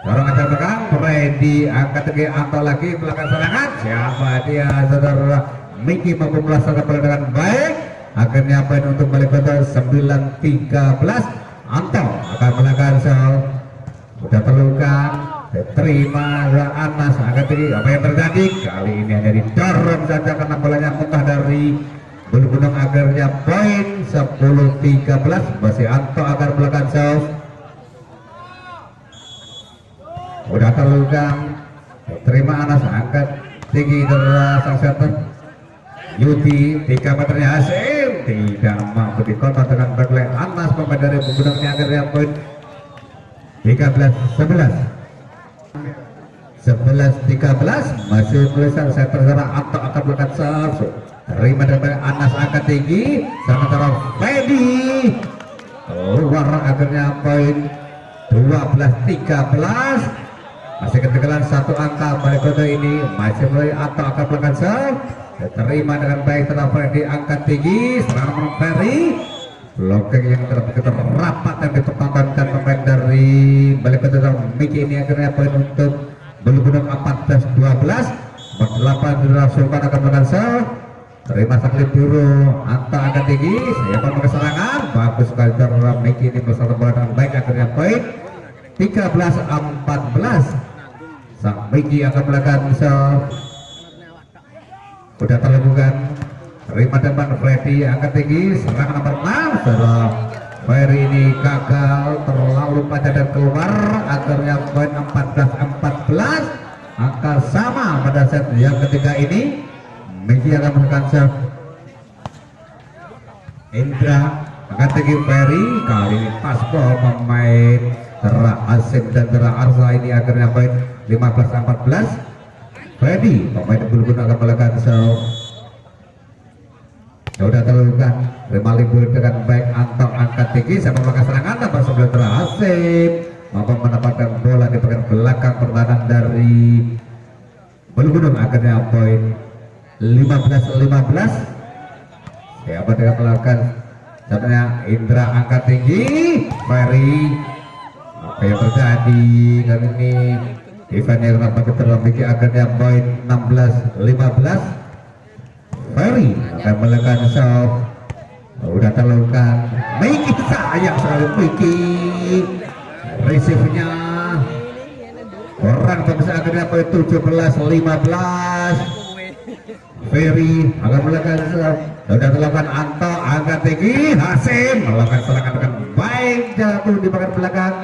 [SPEAKER 1] dorong atas belakang. Freddy angkat tinggi, Anto lagi belakang serangan. Siapa dia? Saudara Miki mampu melaksanakan bola dengan baik. Akhirnya poin untuk balik kota 9-13. Anto akan melakukan serve. Udah terlukan, terima Anas angkat tinggi. Apa yang terjadi? Kali ini hanya didorong saja karena bolanya muntah dari Bulu Gunung. Akhirnya poin 10-13. Masih Anto akan melakukan serve. Udah terlukan, terima Anas angkat tinggi dari sang center Yudi 3 meternya Hasim tidak mampu dikontrol dengan backline Anas. Pemain dari Bulu Gunung akhirnya poin 13-11. 11-13 masih tulisan center sekarang Anto akan melakukan serve. Terima dari Anas angkat tinggi, sementara Freddy keluar. Akhirnya poin 12-13. Masih ketinggalan satu angka balik kode ini. Masih mulai Anto akan melakukan serve. Terima dengan baik setelah Freddy angkat tinggi, serangan Ferry. Blocking yang begitu rapat dan dipertontonkan pemain dari balik kode Miki ini. Akhirnya poin untuk Bulu Gunung 14-12. 48 Sultan akan melakukan serve. Terima sakit biru, Anto angkat tinggi, siapa mau keserangan, bagus sekali dari Miki ini bersama bola dengan baik. Akhirnya poin 13-14. Sang Miki akan melakukan serve. Udah terlakukan, terima depan Freddy angkat tinggi, serangan nomor 6. Setelah Ferry ini gagal, terlalu panjang dan keluar. Akhirnya poin 14-14. Angka sama pada set yang ketiga ini. Miki akan melakukan serve. Indra akan tinggi Ferry, kali ini pas ball pemain Tera Asim dan Tera Arsa ini. Akhirnya poin 15-14. Freddy pemain Bulu Gunung akan melakukan serve. Sudah terlakukan, terima libur dengan baik. Anto angkat tinggi, sama melakukan serangan nomor 9 Tera Asim mampu mendapatkan bola di bagian belakang pertahanan dari Bulu Gunung. Akhirnya poin 15-15. Siapa yang melakukan sebenarnya Indra angkat tinggi, Ferry. Apa yang terjadi kali ini? Event yang ramai terlebih. Akhirnya poin 16-15. Ferry akan melakukan serve. Udah terlakukan, Miki sayang sekali Miki. Receive-nya orang terbesar. Akhirnya poin 17-15. Ferry akan melakukan serve. Sudah terlakukan, Anto angkat tinggi, Hasim melakukan serangan dengan baik, jatuh di bagian belakang.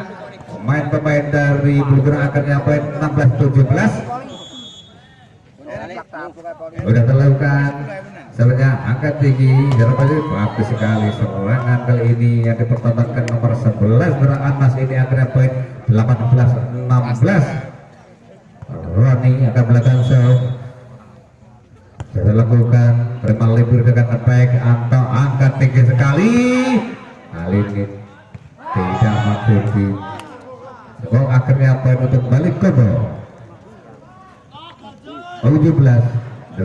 [SPEAKER 1] Pemain dari Bulu Gunung. Akhirnya poin 16-17. Sudah terlakukan, sebenarnya angkat tinggi, bagus sekali serangan kali ini yang dipertontonkan nomor 11 Anas ini. Akhirnya poin 18-16. Roni akan melakukan serve. Sudah lakukan, terima libur dengan baik. Anto angkat tinggi sekali, kali ini tidak mampu di gol. Akhirnya poin untuk balik Kobo 17-18.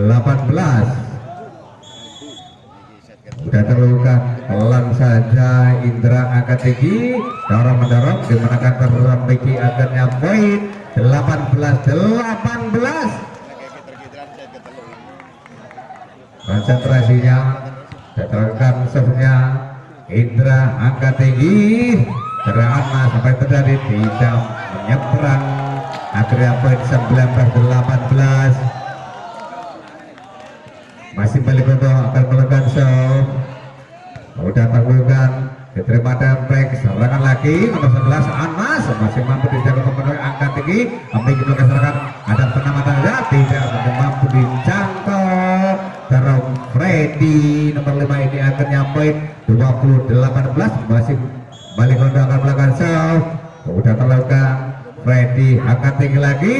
[SPEAKER 1] Sudah terlakukan, pelan saja Indra angkat tinggi, dorong mendorong, dimenangkan terlalu Miki. Akhirnya poin 18-18. Konsentrasinya, terlakukan serve-nya Indra angkat tinggi, Terana sampai terjadi tidak menyeberang. Akhirnya poin 19-18. Masih balik untuk akan melakukan serve. Udah terlakukan, diterima dan break. Serangan lagi nomor 11 Anas masih mampu dijaga pemenuhi angkat tinggi. Ambil melakukan serangan, ada penamatan ya, tidak mampu dijangkau. Terus Freddy nomor 5 ini akhirnya poin 20-18. Masih balik untuk akan melakukan serve. Udah terlakukan, Freddy angkat tinggi lagi,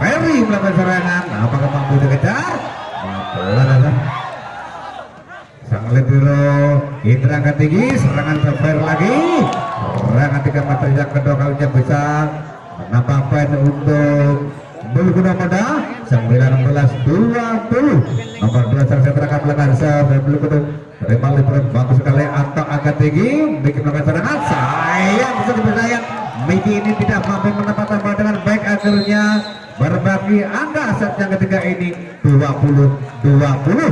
[SPEAKER 1] Ferry melakukan serangan. Apakah mampu dikejar? Sang libero Indra angkat tinggi, serangan fair lagi. Serangan 3 meter yang kedua kalinya bisa menambah poin untuk Bulukuda Muda 19-20. Nomor 2 serta akan melakukan serve Bulukuda. Terima libur bagus sekali Anto angkat tinggi, bikin melakukan serangan. Sayang, sayang. Miki ini tidak mampu menempatkan bola dengan baik, akhirnya berbagi angka set yang ketiga ini 20-20.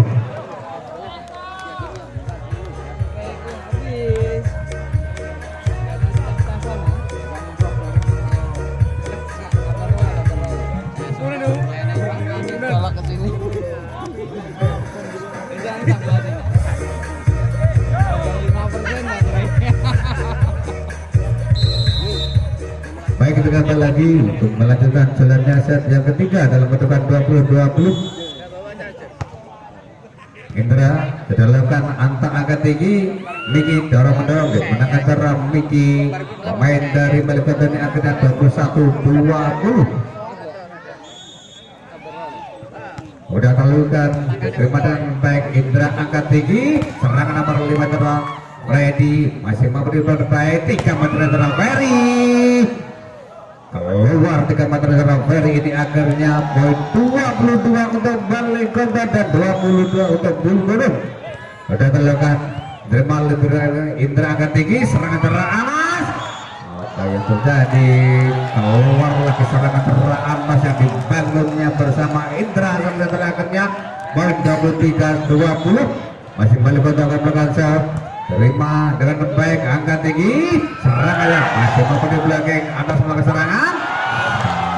[SPEAKER 1] Baik, kita kembali lagi untuk melanjutkan jalannya set yang ketiga dalam bentukan 20-20. Indra kedalaman Anta angkat tinggi, Miki dorong mendorong menangkan cara Miki, pemain dari Balikpapan ini akhirnya 21-20. Udah terlalukan terima dengan baik. Indra angkat tinggi, serangan nomor 5 terang ready, masih mampu diperbaiki 3 meter terang Ferry keluar 3 meter terang Ferry. Ini akhirnya poin 22 untuk Balikpapan dan 22 untuk Bulukuda. Udah terlalukan terima lebih. Indra angkat tinggi, serangan terang Anas. Apa yang terjadi? Keluar lagi serangan terang Anas yang dibangunnya bersama Indra. Sampai akhirnya poin 23-20. Masih Balikpapan akan melakukan serve. Terima dengan baik, angkat tinggi, serangannya masih mampu di belakang atas melakukan serangan.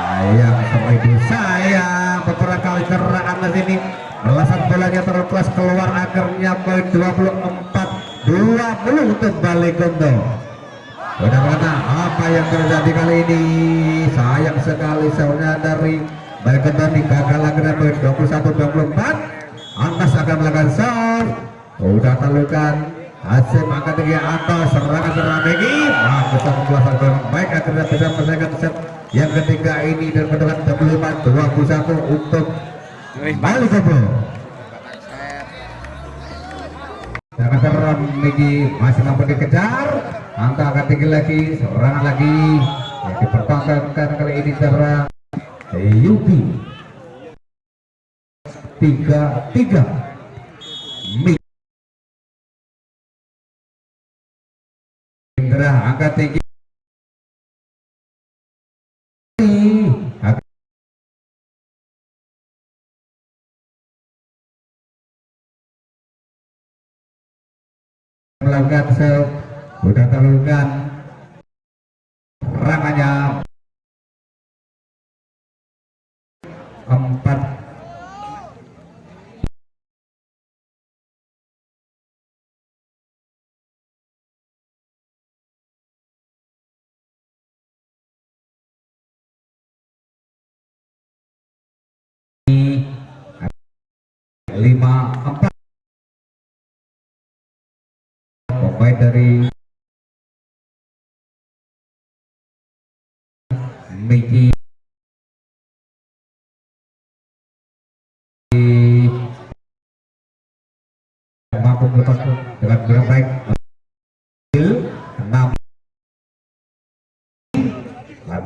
[SPEAKER 1] Sayang, sampai itu sayang beberapa kali serangan Anas ini melasan bolanya terlepas keluar, akhirnya poin 24-20 untuk Balikpapan. Bagaimana apa yang terjadi kali ini? Sayang sekali sebenarnya dari Balikpapan ini gagal, akhirnya poin 21-24. Anas akan melakukan serve. Udah terlukan Hasim angkat tinggi atas, serangan tinggi, bagus pembelasan dengan baik, akhirnya bisa menyelesaikan set yang ketiga ini dan mendapat 25-21 untuk Balikpapan. Serangan serang tinggi masih mampu dikejar, angkat tinggi lagi, serangan lagi yang dipertahankan kali ini serang Yuki 3-3. Indra angkat tinggi, melakukan serve, udah terlalukan serangannya 4. Lima 4 pemain dari Miki mampu melepas dengan baik. 6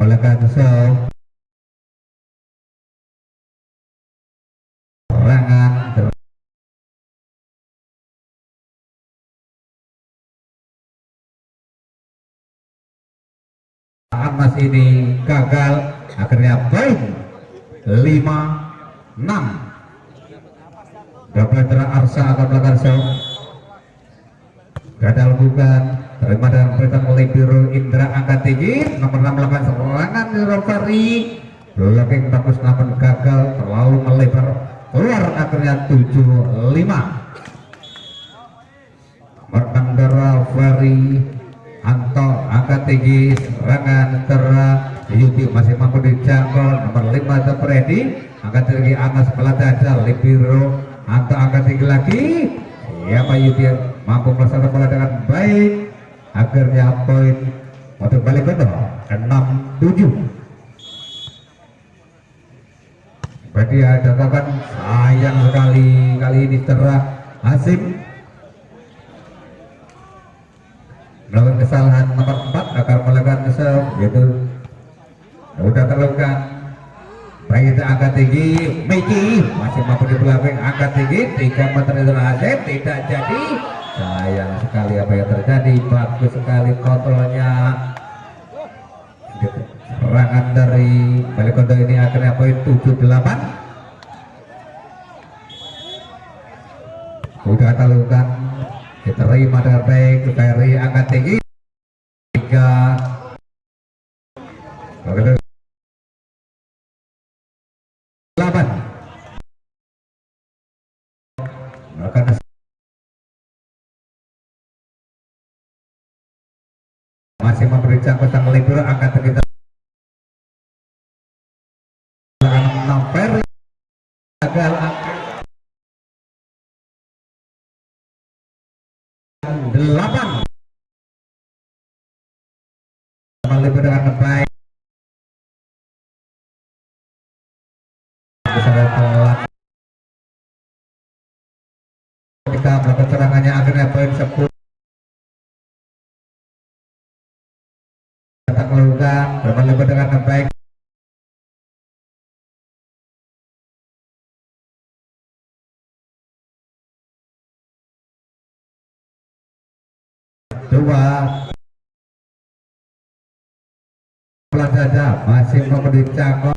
[SPEAKER 1] melakukan serve, serangan Anas ini gagal, akhirnya poin 5-6. Dapat Arsa akan melakukan serve, gagal bukan, terima dan perintah oleh biru. Indra angkat tinggi, nomor 6 melakukan serangan di Ferry, blocking bagus namun gagal, terlalu melebar keluar, akhirnya 7-5. Nomor 6 Ferry Anto angkat tinggi, serangan terang Yuti masih mampu dijangkau. Nomor 5 The Freddy angkat tinggi, Anas Pelatih Libero. Anto angkat tinggi lagi, siapa Yuti mampu melaksanakan bola dengan baik, akhirnya poin untuk Balikpapan 6-7. Berarti ada kapan, sayang sekali kali ini terang Hasim melakukan kesalahan nomor 4 akan melakukan serve, yaitu udah terlakukan. Baik, kita angkat tinggi, Miki masih mampu di belakang, angkat tinggi 3 meter itu hasil, tidak jadi. Sayang sekali apa yang terjadi. Bagus sekali kontrolnya. Serangan dari Balikondo ini akhirnya poin 78. Udah terlakukan, diterima dengan baik. Ferry angkat tinggi 3. Masih memberi jangkau sang libero, angkat kita Ferry gagal angkat 8. Libero dengan baik, ketika melakukan serangannya akhirnya poin 10. Tak melakukan bermain dengan baik. Dua pelan saja masih memberi jangkau.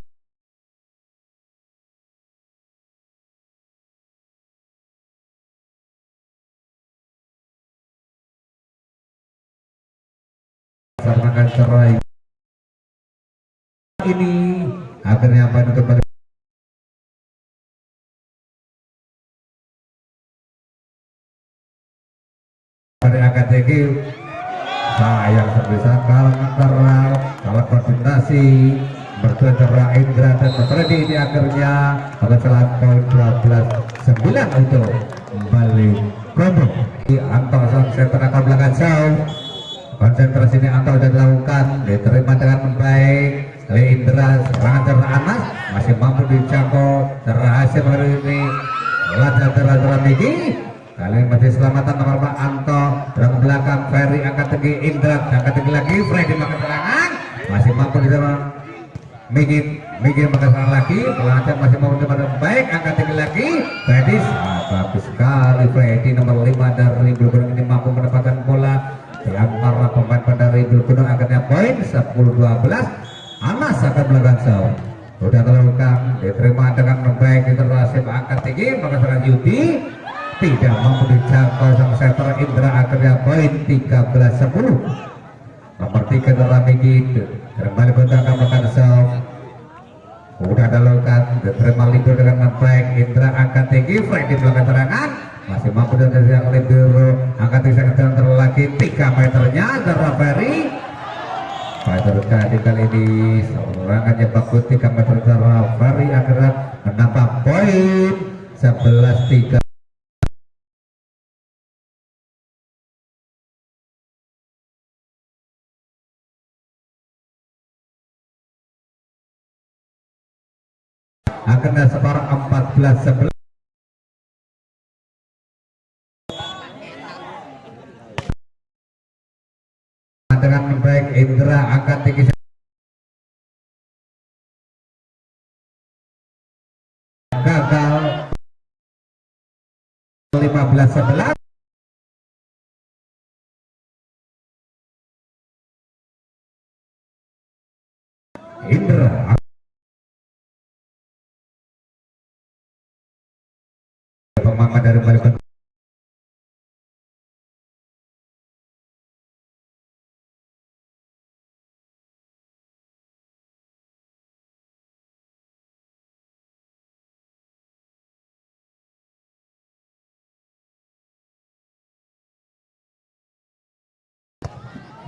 [SPEAKER 1] Serangan cerai ini akhirnya apa untuk dari AKTG. Sayang terbisa karena kalah koordinasi berdua antara Indra dan Freddy. Ini akhirnya pada salah poin 12-9 untuk balik Kobo. Anto sang center akan belakang jauh. Konsentrasi ini Anto sudah dilakukan, diterima dengan baik oleh Indra. Serangan dari Anas masih mampu dijangkau, terhasil hari ini. Latihan terakhir Miki kali ini masih selamatan nomor 4 Anto. Dari belakang Ferry angkat tinggi, Indra angkat tinggi lagi, Freddy makan serangan masih mampu diterima. Miki makan serangan lagi, pelancar masih mampu diterima baik, angkat tinggi lagi Freddy. Bagus sekali Freddy nomor 5 dari Bulugunung ini mampu mendapatkan bola di antara pemain dari Bulugunung. Akhirnya poin 10-12. Anas akan melakukan serve, sudah terlakukan, diterima dengan baik, diterima angkat tinggi makan serangan Yudi, tidak mampu dijangkau sang center Indra. Akhirnya poin 13-10. Nomor 3 adalah Miki, kembali akan melakukan serve, sudah dilakukan, diterima libero dengan baik. Indra angkat tinggi, Freddy melakukan serangan masih mampu dari yang libero, angkat tinggi center lagi 3 meternya dari Ferry. Pada kali ini serangannya bagus 3 meter dari Ferry, akhirnya menambah poin 11-3. Akhirnya skor 14-11. Dengan baik Indra angkat tinggi gagal 15-11. Indra pemain dari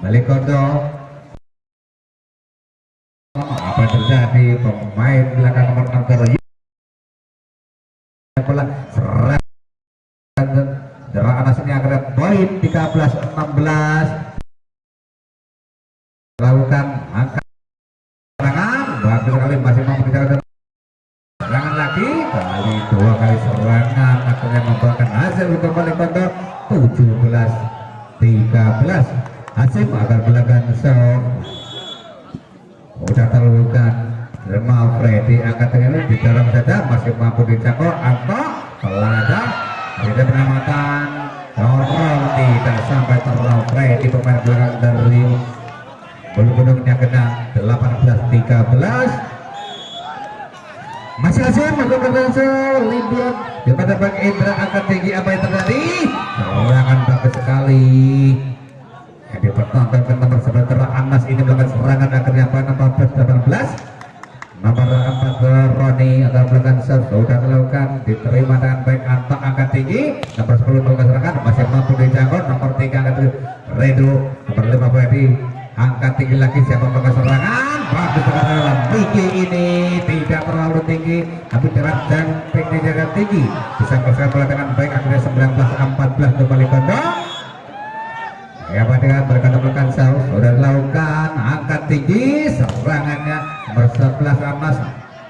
[SPEAKER 1] Balikondo apa terjadi, pemain belakang nomor 6 bola serangan dari Anas ini akhirnya poin 13-16. Lakukan angkat serangan bagus sekali, masih mau mengejar serangan lagi, kali 2 kali serangan akhirnya membuahkan hasil untuk Balikondo 17-13. Hasim akan melakukan serve. Udah terlukan Lemah Freddy angkat tangan di dalam saja masih mampu dijangkau atau pelan aja tidak pengamatan dorong tidak sampai terlalu Freddy pemain belakang dari Bulu Gunungnya kena 18-13 masih Hasim melakukan serve libat daripada Bang Indra akan tinggi apa yang terjadi serangan bagus sekali yang dipertontonkan nomor 11 Anas ini melakukan serangan akhirnya apa 14-18 nomor 4 Roni akan melakukan serve sudah dilakukan diterima dengan baik Anto angkat tinggi nomor 10 melakukan serangan masih mampu dijangkau nomor 3 angkat Redo nomor 5 Freddy angkat tinggi lagi siapa melakukan serangan bagus sekali dalam Miki ini tidak terlalu tinggi tapi dengan jumping dijaga tinggi bisa melakukan bola dengan baik akhirnya 19-14 kembali kondok ya dengan berkata-kata serve sudah dilakukan angkat tinggi serangannya nomor 11 Amas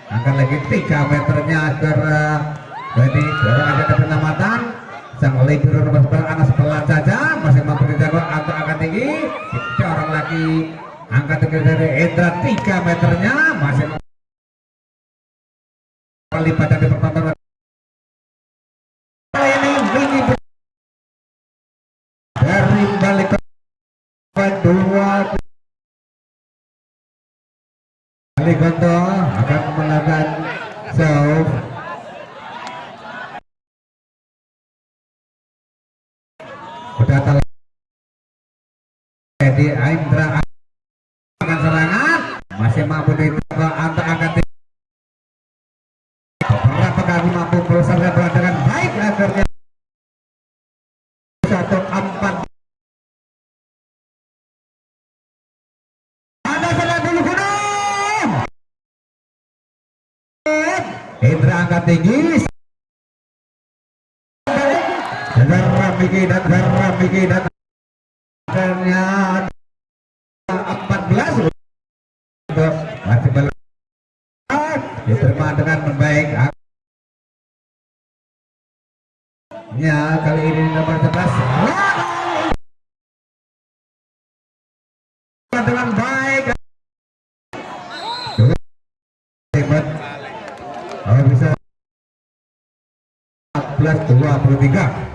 [SPEAKER 1] angkat lagi 3 meternya agar jadi dorong aja ke penyelamatan sang libero nomor 11 Anas pelan saja masih mampu dijaga atau angkat tinggi dorong lagi angkat tinggi dari Indra 3 meternya masih kali pada di pertontonan ini mini dari balik kedua kali Gonto akan melakukan serve udah telah di Indra akan serangan masih mampu ditambah antar angkat beberapa kali mampu berusaha dengan baik akhirnya 1-4 ada salah dulu Gunung Indra angkat tinggi Miki dan akhirnya 14 masih balik diterima dengan baik ya kali ini nomor 11 dengan baik hebat kalau bisa 14-23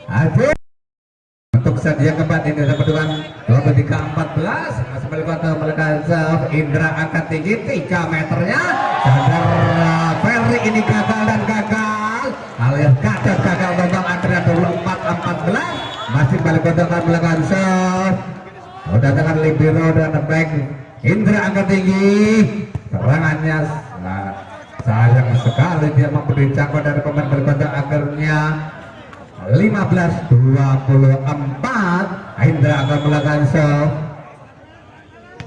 [SPEAKER 1] Aduh untuk saja keempat ini sama dengan 23-14 masih balik waktu melakukan serve Indra angkat tinggi 3 meternya sadar Ferry ini gagal dan gagal alias gagal total akhirnya 24-14 masih balik waktu melakukan serve udah dengan libero dan back Indra angkat tinggi serangannya sayang sekali dia mampu dijangkau dari pemain berkontak akhirnya 15-24 Indra akan melakukan serve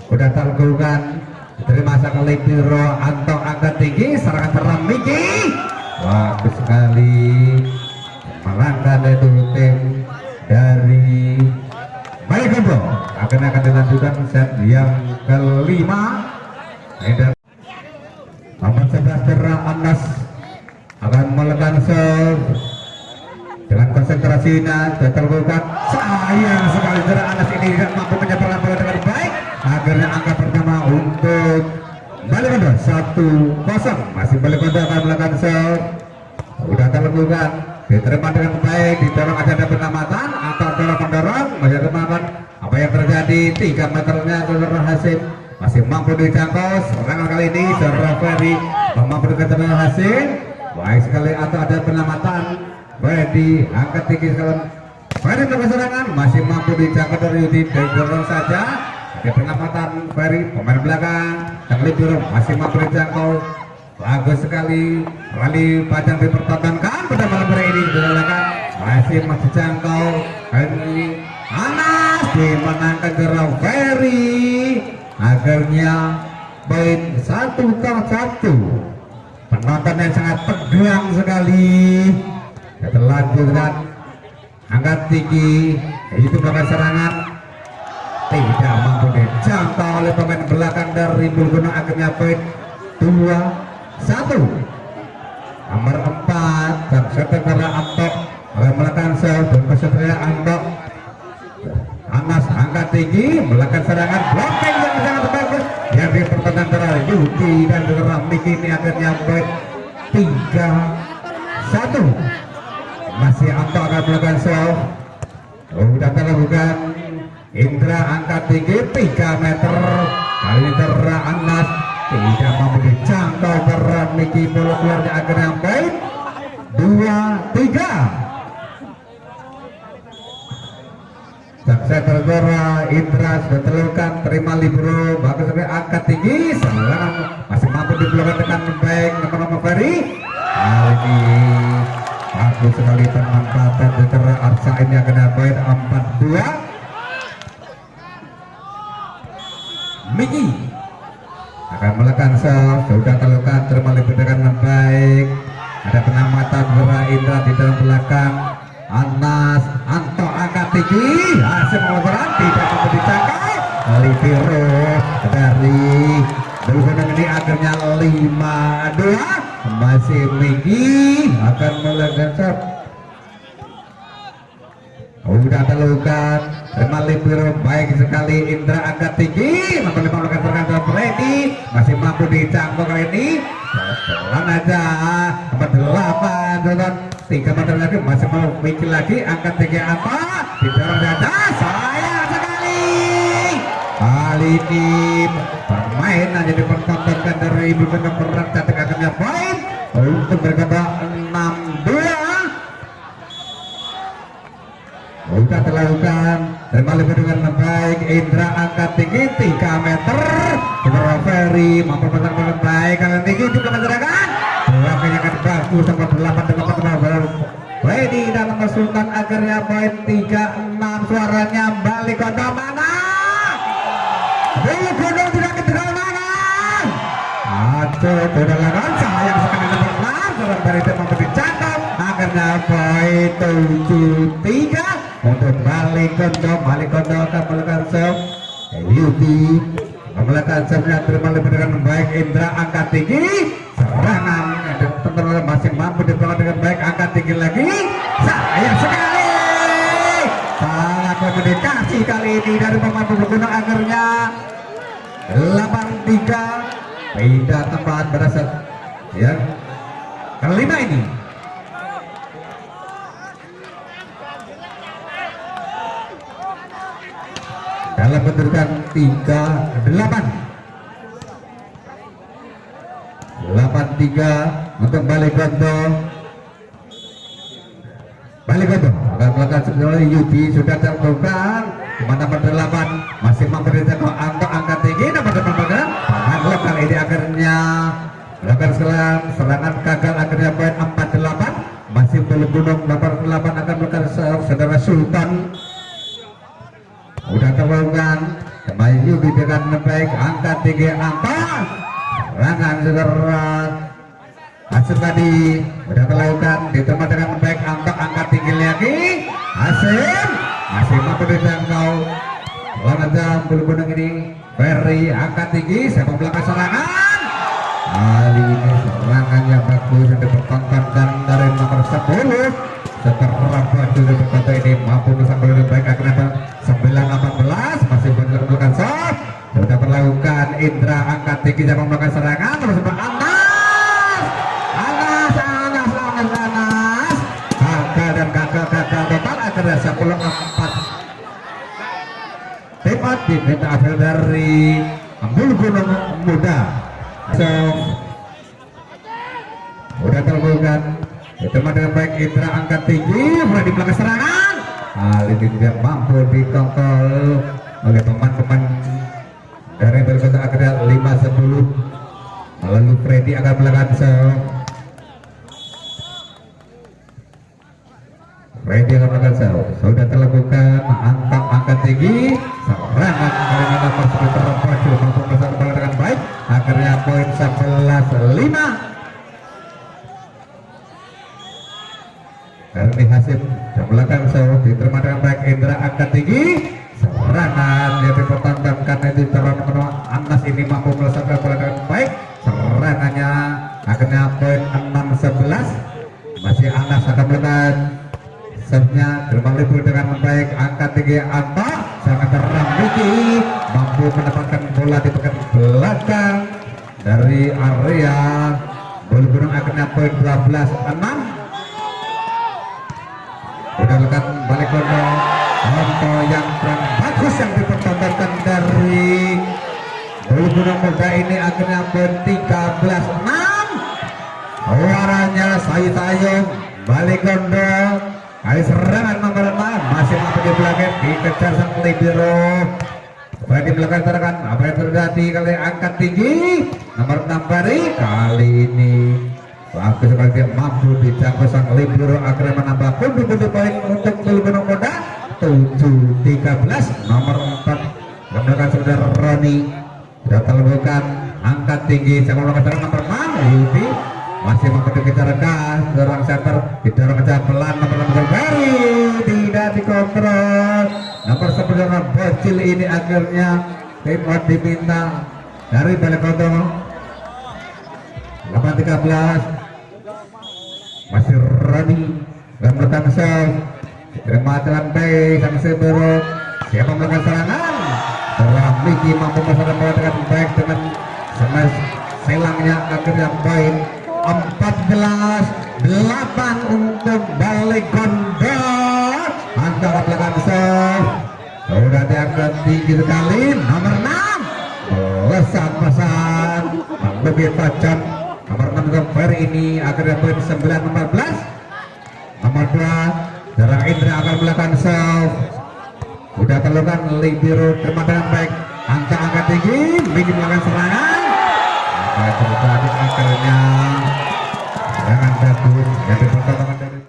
[SPEAKER 1] udah tergulkan diterima sang libero Anto angkat tinggi serangan terang Miki bagus sekali melangkah itu tim dari Balikembo akan dilanjutkan set yang kelima Indra nomor 11 Terang Anas akan melakukan serve dengan konsentrasinya sudah terbuka sayang sekali Terang Anas ini tidak mampu menyebarkan bola dengan baik akhirnya angka pertama untuk Balikembo 1-0 masih Balikembo akan melakukan serve sudah terbuka diterima dengan baik didorong aja ada penamatan atau dorong masih teman apa yang terjadi 3 meternya Saudara Hasim masih mampu dijangkau serangan kali ini Saudara Ferry mampu dikatakan Hasim baik sekali atau ada penamatan Ferry angkat tinggi sekali Ferry melakukan serangan masih mampu dijangkau dari Yudi dorong saja ada penamatan Ferry pemain belakang yang libero masih mampu dijangkau bagus sekali rally panjang dipertontonkan pada malam hari ini dilakukan masih jangkau ini Anas dimenangkan Gerau Ferry akhirnya poin 1-1 penonton yang sangat tegang sekali setelah dengan angkat tinggi itu melakukan serangan tidak mampu dijangkau oleh pemain belakang dari Bulu Gunung akhirnya poin 2-1 nomor 4 dan setelah Anto melakukan serve dan peserta Anto Anas angkat tinggi melakukan serangan blocking yang sangat bagus yang di pertandingan terakhir Yuki dan Miki ini akhirnya poin 3-1. Masih Anto akan melakukan serve. Sudah terlakukan Indra angkat tinggi 3 meter kali ini Anas tidak mampu dijangkau Miki bola keluarnya akhirnya poin 2-3. Saya tergora Indra sudah terlukan terima libero bagus sampai angkat tinggi serangan masih mampu dibelokkan dengan baik nomor Ferry kali ini bagus sekali pemanfaatan dari Arsa ini akan poin 4-2. Miki akan melakukan serve sudah terlukan terima libero dengan baik ada penamatan Gera Indra di dalam belakang Anas Anto angkat tinggi hasil pengelaran tidak mampu dicangkau libero dari Belukundang ini akhirnya 5-2. Masih Miki akan melakukan serve sudah terlukan terima libero baik sekali Indra angkat tinggi mampu melakukan serangan Freddy masih mampu dicangkau kali ini pelan aja nomor 8 Jonathan 3 meter lagi masih mau Miki lagi angkat tinggi apa didorong dada sayang sekali kali ini permainan jadi dipertontonkan dari ibu benar berat cantik akhirnya poin untuk berkata 6-2. Sudah terlakukan terima lebih dengan baik Indra angkat tinggi 3 meter Indra Ferry mampu dengan baik kalian tinggi juga masyarakat belakangnya akan bagus sama 8 dengan 4 Ready dalam Sultan akhirnya poin 3-6 suaranya balik kota mana Gunung tidak ketinggalan mana aduh sudah lakukan sayang sekali nomor 6 seorang dari tim mampu dicakap akhirnya poin 7-3 untuk balik kondo akan melakukan serve Yuki melakukan serve terima lebih dengan baik Indra angkat tinggi serangan teman-teman masih mampu dibelakang dengan baik angkat tinggi lagi sayang sekali sangat komunikasi kali ini dari pemain Belukundang akhirnya 8-3 pindah tempat berasal ya kelima ini dalam bentukan 8-3 untuk balik kondo akan melakukan sebenarnya Yudi sudah terbuka kemana nomor 8 masih mampu dijangkau Anto angkat tinggi nomor 8 Anglok kali ini akhirnya melakukan serangan gagal akhirnya poin 4-8 masih Belukundang nomor 8 akan melakukan saudara Sultan udah terlakukan kembali Yudi dengan baik angkat tinggi Anto serangan saudara hasil tadi udah terlakukan diterima dengan baik Anto angkat tinggi lagi hasil masih mampu dijangkau lawan jam Belukundang ini Ferry angkat tinggi sepak belakang serangan kali ini serangan yang bagus yang dipertontonkan dari nomor 10 setelah baju dari kota ini mampu sampai lebih baik akhirnya 9-18 masih melakukan serve sudah terlakukan Indra angkat tinggi yang melakukan serangan terus Anas gagal dan gagal total akhirnya 10-4 tepat diminta hasil dari Belukundang Muda udah terlakukan teman dengan baik Indra angkat tinggi mulai di belakang serangan kali ini tidak mampu dikongkol oleh pemain-pemain dari Belukundang akhirnya 5-10 lalu Freddy akan melakukan serve Freddy akan melakukan serve sudah terlakukan Anto angkat tinggi serangan kali ini nomor 10 terpaju mampu bersama dengan baik akhirnya poin 11-5 Karni Hasib melakukan serve diterima dengan baik Indra angkat tinggi serangan yang dipertontonkan itu terang Anas ini mampu melesatkan bola dengan baik serangannya akhirnya poin 6-11 masih Anas akan melakukan dribble dengan baik, angkat tinggi Anta, sangat terang Miki mampu mendapatkan bola di bagian belakang dari area Bulu Gunung akhirnya poin 12-6. Udah lekat balik kondo Anta yang kurang bagus yang dipertontonkan dari Bulu Gunung Muda ini akhirnya poin 13-6. Warnanya sayung balik kondo kali serangan nomor 6 masih mampu di belakang dikejar sang libero supaya di belakang serangan apa yang terjadi kali angkat tinggi nomor 6 Bari kali ini bagus sekali dia mampu dijangkau sang libero akhirnya menambah pundi-pundi poin untuk Bulu Gunung Muda 7-13. Nomor 4 yang belakang saudara Roni sudah terlakukan angkat tinggi sang nomor 6 Yudi masih mampu dikejar gas dorong center didorong aja pelan nomor Bari tidak dikontrol nomor 9 Bocil ini akhirnya timot diminta dari balik kontol 8-13 masih Roni dan melakukan serve terima dengan baik sang Sebero siapa melakukan serangan setelah Miki mampu melakukan bola dengan baik dengan smash selangnya akhirnya poin 14-8 untuk balik gondol antara belakang serve sudah diangkat tinggi sekali nomor 6 pesan lebih tajam nomor 6 untuk Ferry ini akhirnya poin 9-14. Nomor 2 Darang Indra akan melakukan serve sudah terlakukan libero terima dengan baik angkat tinggi Miki melakukan serangan terjadi akhirnya serangan bagus yang dipertontonkan dari